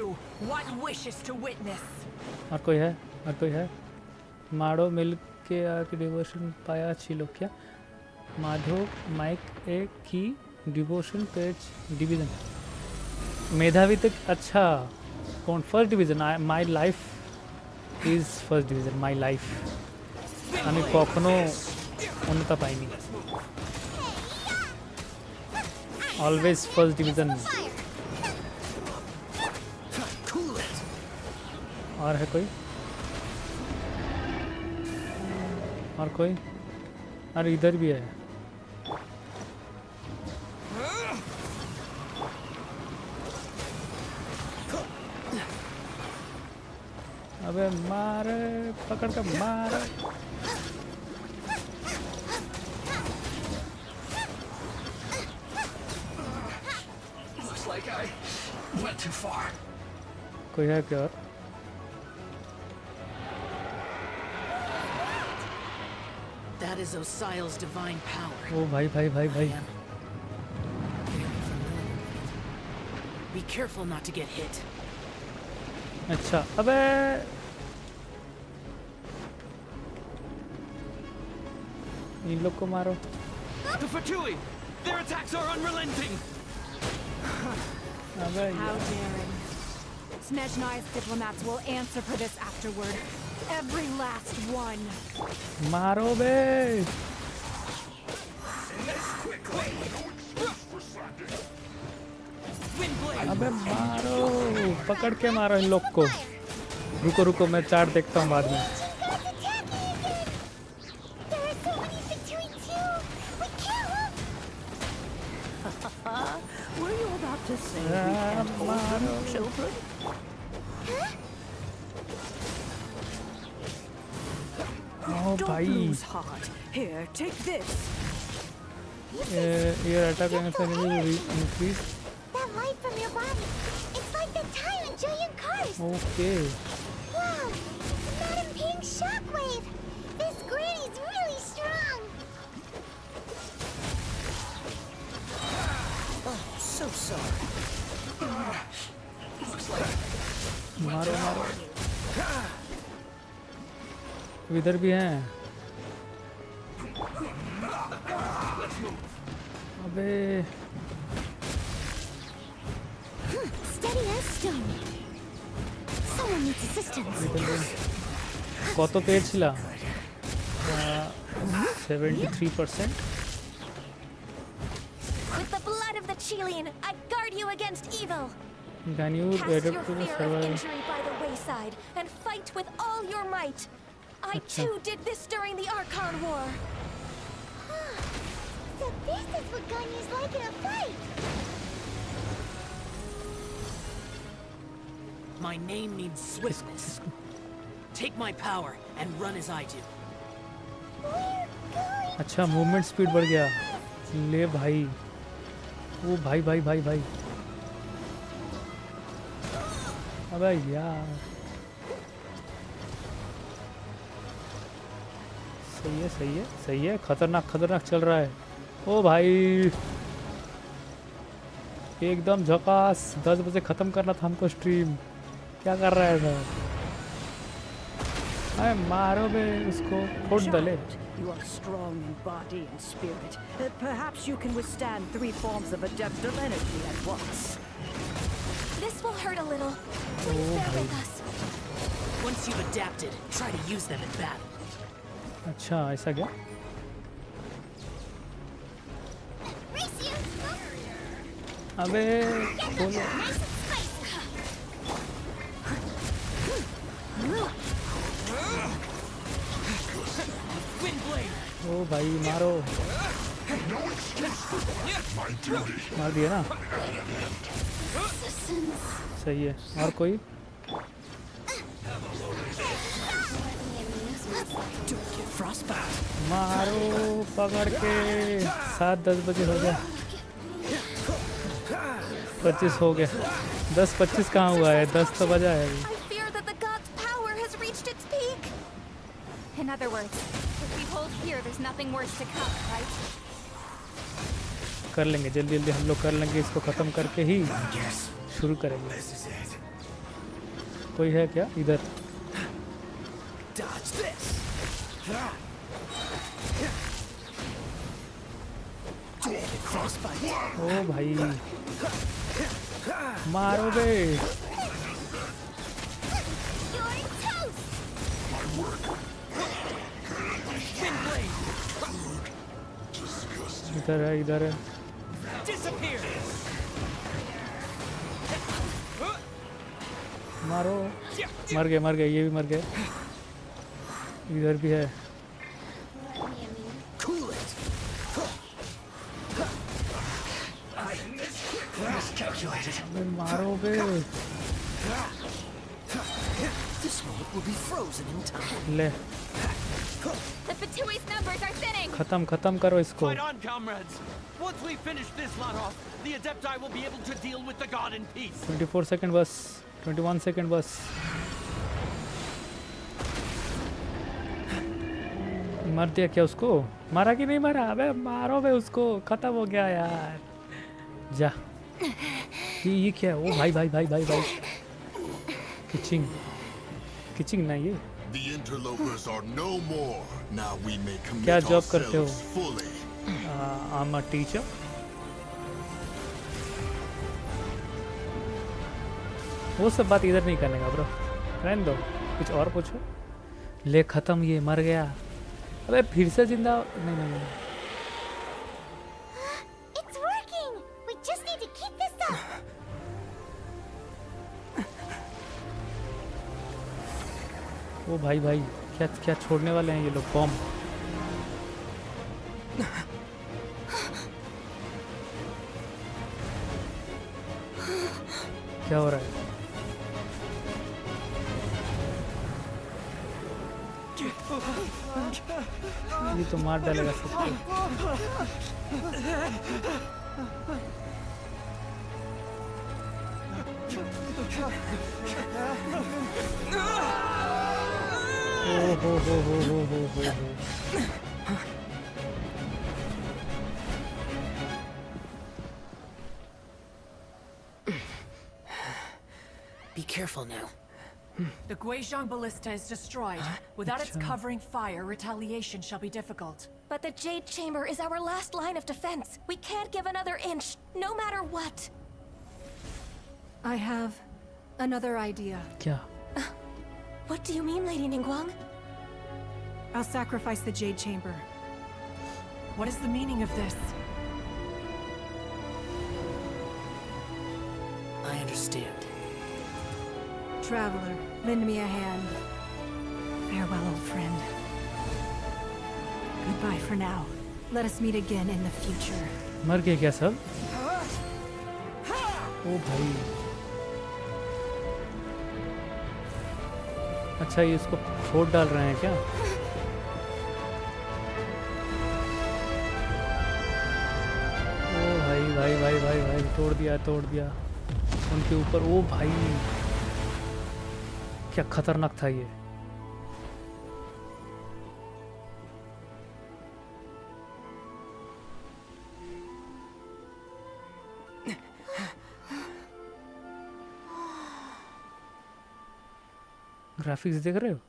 One wishes to witness. और कोई है मारो मिल के आके devotion पाया छिलो क्या Madhav mic एक की डिवोशन पेज डिवीजन मेधावी तक अच्छा कौन first division my life is first division my life আমি কখনো উন্নতা পাইনি অলওয়েজ ফার্স্ট ডিवीजन और है कोई अरे इधर भी है अबे मारे पकड़ के मारे Looks like I went too far. कोई है क्या That is Osial's divine power. ओ भाई Be careful not to get hit. अच्छा अबे इन लोग को मारो The Fatui! Their attacks are unrelenting! अबे How daring. Snezhnai's diplomats will answer for this afterward. Every last one. मारो बे अबे मारो पकड़ के मारो इन लोग को रुको मैं चार्ट देखता हूँ बाद में Were you about to say we can't hold them, children? ओ भाई Lose heart. Here, take this. ये attack increase That light from your body, it's like the time in Julian Cars. Okay Wow, Madam Pink shockwave. This granny's really strong. Oh, so sorry. Looks like मारो इधर भी हैं अबे Steady as stone. Someone needs assistance. কত পেয়েছিলা 73% With the blood of the Chilean, I guard you against evil. Can you Cast adapt your to the fear of survival? injury by the wayside and fight with all your might. I too did this during the Archon War. So this is what Ganyu's like in a fight! My name means swiftness. Take my power and run as I do. We're going अच्छा movement speed बढ़ गया ले भाई ओ भाई भाई भाई भाई अबे यार सही है सही है सही है खतरनाक खतरनाक चल रहा है ओ भाई एकदम झकास 10 बजे ख़त्म करना था हमको स्ट्रीम क्या कर रहा है सर अरे मारो बे उसको फोड़ दले You are strong in body and spirit. Perhaps you can withstand 3 forms of adaptive energy at once. This will hurt a little. Please bear with us. Once you've adapted, try to use them in battle. अच्छा ऐसा क्या race you! अबे बोलो Nice and spicy! Wind blade. ओ भाई मारो मार दिया ना सही है और कोई मारो पकड़ के 7-10 बजे हो गया 25 हो गया 10-25 कहाँ हुआ है 10 तो बजा है अभी I fear that the god's power has reached its peak. In other words, if we hold here, there's nothing worse to come, right? कर लेंगे जल्दी जल्दी हम लोग कर लेंगे इसको ख़त्म करके ही शुरू करेंगे कोई है क्या इधर Dodge this. ओ भाई मारो बे You're toast! इधर है इधर है Disappear. मारो मर गए ये भी मर गए इधर भी है Cool it. अबे मारो बे This moment will be frozen in time. ले The Fatui's numbers are thinning! खत्म करो इसको Fight on, comrades! Once we finish this lot off, the Adepti will be able to deal with the god in peace. 24 second बस 21 second बस मर दिया क्या उसको मारा कि नहीं मारा अबे मारो बे उसको खत्म हो गया यार जा ये क्या है ओ भाई भाई भाई भाई भाई किचिंग ना ये The interlopers are no more. Now we may commit क्या जॉब करते हो ourselves fully. I am a teacher वो सब बात इधर नहीं करने का ब्रो रहने दो कुछ और पूछो ले खत्म ये मर गया अबे फिर से जिंदा नहीं It's working! We just need to keep this up! ओ भाई भाई क्या क्या छोड़ने वाले हैं ये लोग बॉम्ब क्या हो रहा है ये तो मार डालेगा सबको हो। Be careful now. The Guizhong ballista is destroyed. Without its covering fire, retaliation shall be difficult. But the Jade Chamber is our last line of defense. We can't give another inch, no matter what. I have another idea. क्या What do you mean, Lady Ningguang? I'll sacrifice the Jade Chamber. What is the meaning of this? I understand. Traveler, lend me a hand. Farewell, old friend. Goodbye for now. Let us meet again in the future. मर गए क्या सब? ओ भाई, अच्छा ये इसको फोड़ डाल रहे हैं क्या? ओ भाई भाई भाई भाई भाई, तोड़ दिया उनके ऊपर। ओ भाई, क्या खतरनाक था ये। ग्राफिक्स देख रहे हो?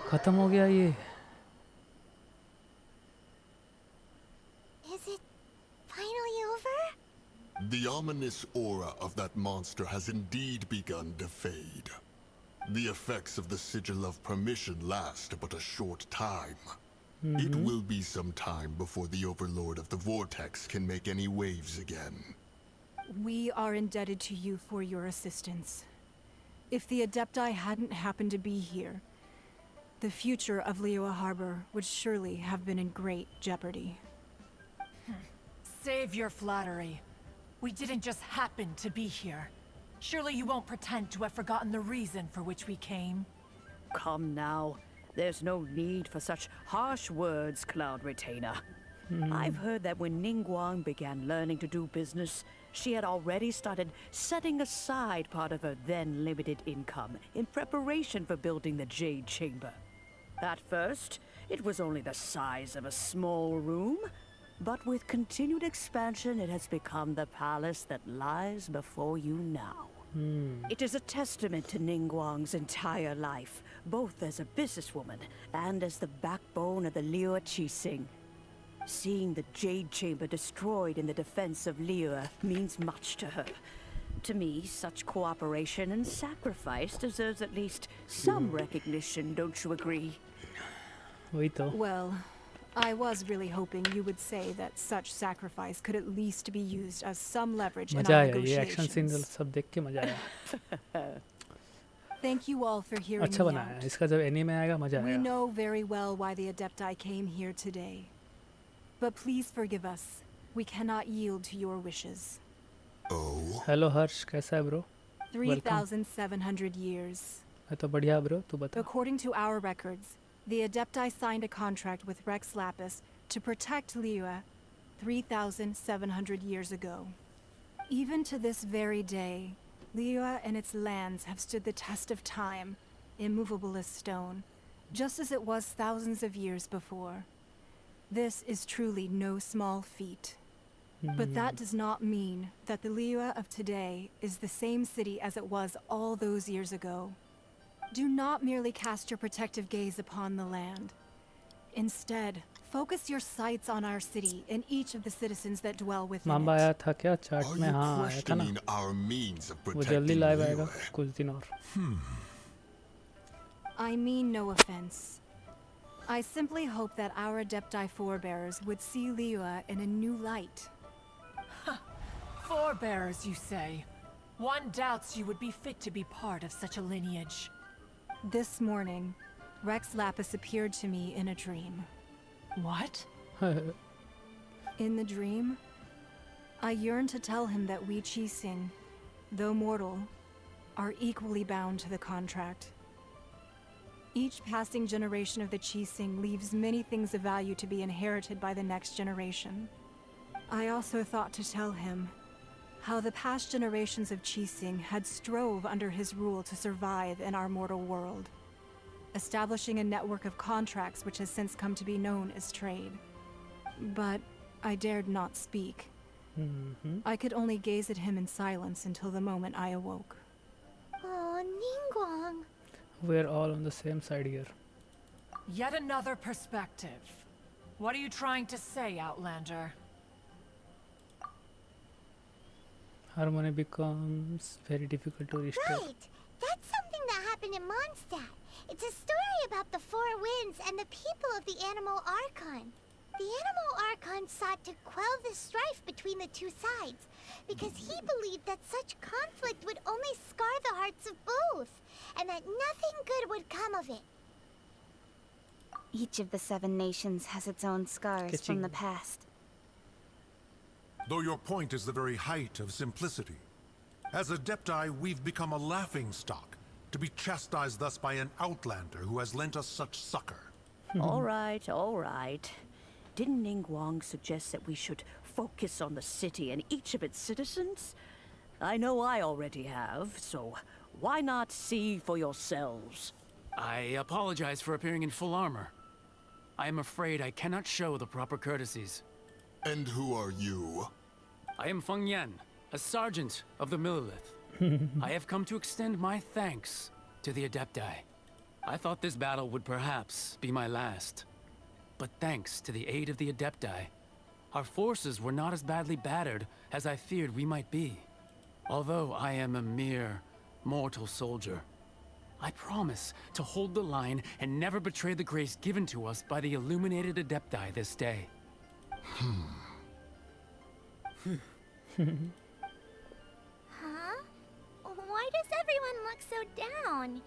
खत्म हो गया ये। Is it finally over? The ominous aura of that monster has indeed begun to fade. The effects of the Sigil of Permission last but a short time. It will be some time before the Overlord of the Vortex can make any waves again. We are indebted to you for your assistance. If the Adepti hadn't happened to be here, the future of Liyue Harbor would surely have been in great jeopardy. Save your flattery. We didn't just happen to be here. Surely you won't pretend to have forgotten the reason for which we came. Come now. There's no need for such harsh words, Cloud Retainer. I've heard that when Ningguang began learning to do business, she had already started setting aside part of her then limited income in preparation for building the Jade Chamber. At first, it was only the size of a small room, but with continued expansion, it has become the palace that lies before you now. It is a testament to Ningguang's entire life, both as a businesswoman and as the backbone of the Liyue Qixing. Seeing the Jade Chamber destroyed in the defense of Liyue means much to her. To me, such cooperation and sacrifice deserves at least some recognition, don't you agree? Well, I was really hoping you would say that such sacrifice could at least be used as some leverage in our negotiations. Thank you all for hearing me out. We know very well why the Adepti came here today. But please forgive us. We cannot yield to your wishes. Oh. Hello Harsh, कैसा है bro? 3,700 years. मैं तो बढ़िया bro, तू बता. According to our records, the Adepti signed a contract with Rex Lapis to protect Liyue 3,700 years ago. Even to this very day, Liyue and its lands have stood the test of time, immovable as stone, just as it was thousands of years before. This is truly no small feat. But that does not mean that the Liyue of today is the same city as it was all those years ago. Do not merely cast your protective gaze upon the land. Instead, focus your sights on our city and each of the citizens that dwell within it. आया था क्या chart में? हाँ आया था ना. वो जल्दी लाइव आएगा कुछ दिन और. I mean no offense. I simply hope that our Adepti forebears would see Liyue in a new light. Forebears, you say? One doubts you would be fit to be part of such a lineage. This morning, Rex Lapis appeared to me in a dream. What? In the dream, I yearned to tell him that we Qixing, though mortal, are equally bound to the contract. Each passing generation of the Qixing leaves many things of value to be inherited by the next generation. I also thought to tell him how the past generations of Qixing had strove under his rule to survive in our mortal world, establishing a network of contracts which has since come to be known as trade. But I dared not speak. I could only gaze at him in silence until the moment I awoke. Oh, Ningguang. We're all on the same side here. Yet another perspective. What are you trying to say, Outlander? Harmony becomes very difficult to restore. Right! That's something that happened in Mondstadt. It's a story about the four winds and the people of the Animal Archon. The animal Archon sought to quell the strife between the two sides, because he believed that such conflict would only scar the hearts of both, and that nothing good would come of it. Each of the 7 nations has its own scars from the past. Though your point is the very height of simplicity. As Adepti, we've become a laughingstock, to be chastised thus by an outlander who has lent us such succor. All right, all right. Didn't Ningguang suggest that we should focus on the city and each of its citizens? I know I already have, so why not see for yourselves? I apologize for appearing in full armor. I am afraid I cannot show the proper courtesies. And who are you? I am Feng Yan, a sergeant of the Millilith. I have come to extend my thanks to the Adepti. I thought this battle would perhaps be my last. But thanks to the aid of the Adepti, our forces were not as badly battered as I feared we might be. Although I am a mere mortal soldier, I promise to hold the line and never betray the grace given to us by the illuminated Adepti this day. Huh? Why does everyone look so down?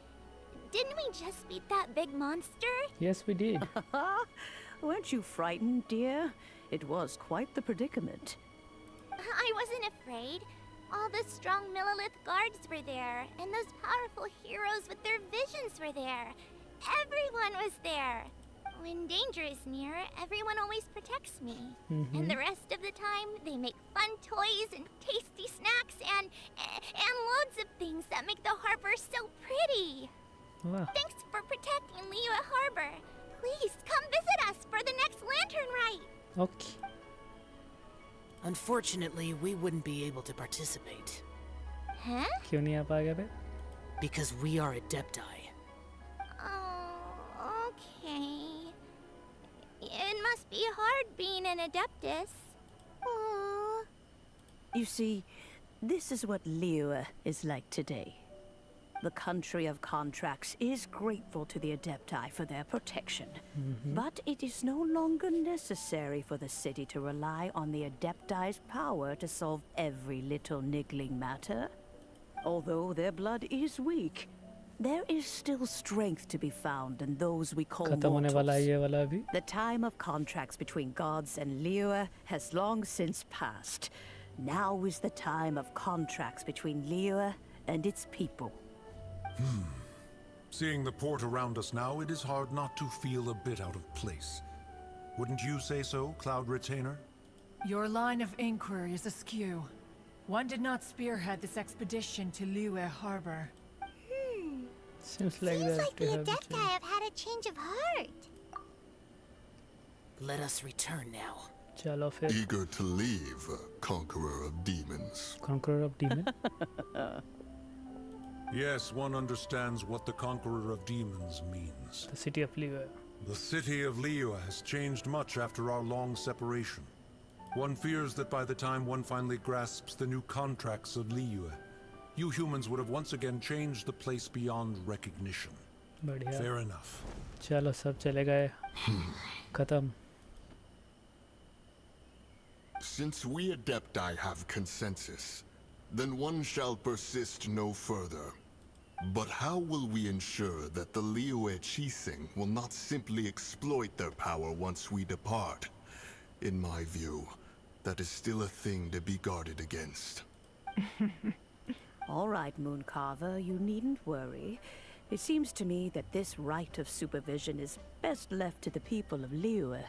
Didn't we just beat that big monster? Yes, we did. Weren't you frightened, dear? It was quite the predicament. I wasn't afraid. All the strong Millilith guards were there, and those powerful heroes with their visions were there. Everyone was there. When danger is near, everyone always protects me. And the rest of the time, they make fun toys and tasty snacks and loads of things that make the harbor so pretty. Wow. Thanks for protecting Liyue Harbor. Please come visit us for the next lantern rite. Okay. Unfortunately, we wouldn't be able to participate. Huh? क्यों नहीं आ पाएगा बे? Because we are Adepti. Oh, okay. It must be hard being an Adeptus. Oh. You see, this is what Liyue is like today. The country of contracts is grateful to the Adepti for their protection. But it is no longer necessary for the city to rely on the Adepti's power to solve every little niggling matter. Although their blood is weak, there is still strength to be found in those we call खत्म होने वाला है ये वाला अभी. The time of contracts between gods and Liyue has long since passed. Now is the time of contracts between Liyue and its people. Seeing the port around us now, it is hard not to feel a bit out of place. Wouldn't you say so, Cloud Retainer? Your line of inquiry is askew. One did not spearhead this expedition to Liyue Harbor. Seems like Seems that like the Adepti have had a change of heart. Let us return now. चलो फिर. Eager to leave, Conqueror of Demons. Conqueror of Demon. Yes, one understands what the Conqueror of Demons means. The city of Liyue. The city of Liyue has changed much after our long separation. One fears that by the time one finally grasps the new contracts of Liyue, you humans would have once again changed the place beyond recognition. बढ़िया. Fair enough. चलो सब चले गए. खत्म. Since we Adepti have consensus, then one shall persist no further. But how will we ensure that the Liyue Qixing will not simply exploit their power once we depart? In my view, that is still a thing to be guarded against. All right, Mooncarver, you needn't worry. It seems to me that this right of supervision is best left to the people of Liyue.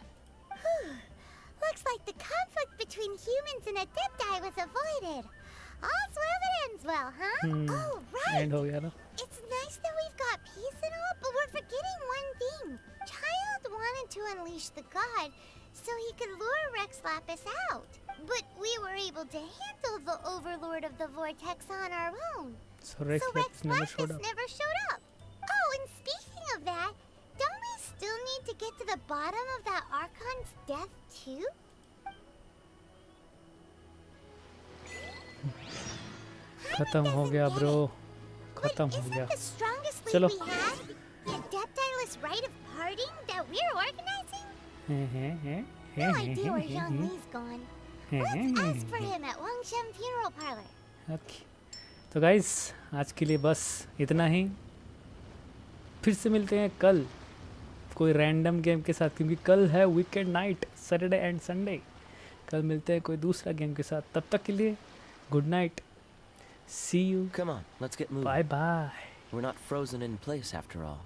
Looks like the conflict between humans and Adepti was avoided. All's well that ends well, huh? Oh, right. End हो गया ना. It's nice that we've got peace and all, but we're forgetting one thing. Child wanted to unleash the god so he could lure Rex Lapis out. But we were able to handle the Overlord of the Vortex on our own. So Rex Lapis never showed up. never showed up. Oh, and speaking of that, don't we still need to get to the bottom of that Archon's death too? खत्म हो गया bro. खत्म हो गया. The strongest league चलो. we had, the Adeptiless rite of parting that we're organizing? No idea where young Lee's gone. Let's ask for him at Wangshem Funeral Parlor. Okay तो guys आज के लिए बस इतना ही। फिर से मिलते हैं कल कोई रैंडम गेम के साथ, क्योंकि कल है weekend night, Saturday and Sunday. कल मिलते हैं कोई दूसरा गेम के साथ। तब तक के लिए good night, see you, Come on, let's get moving. Bye bye. We're not frozen in place after all.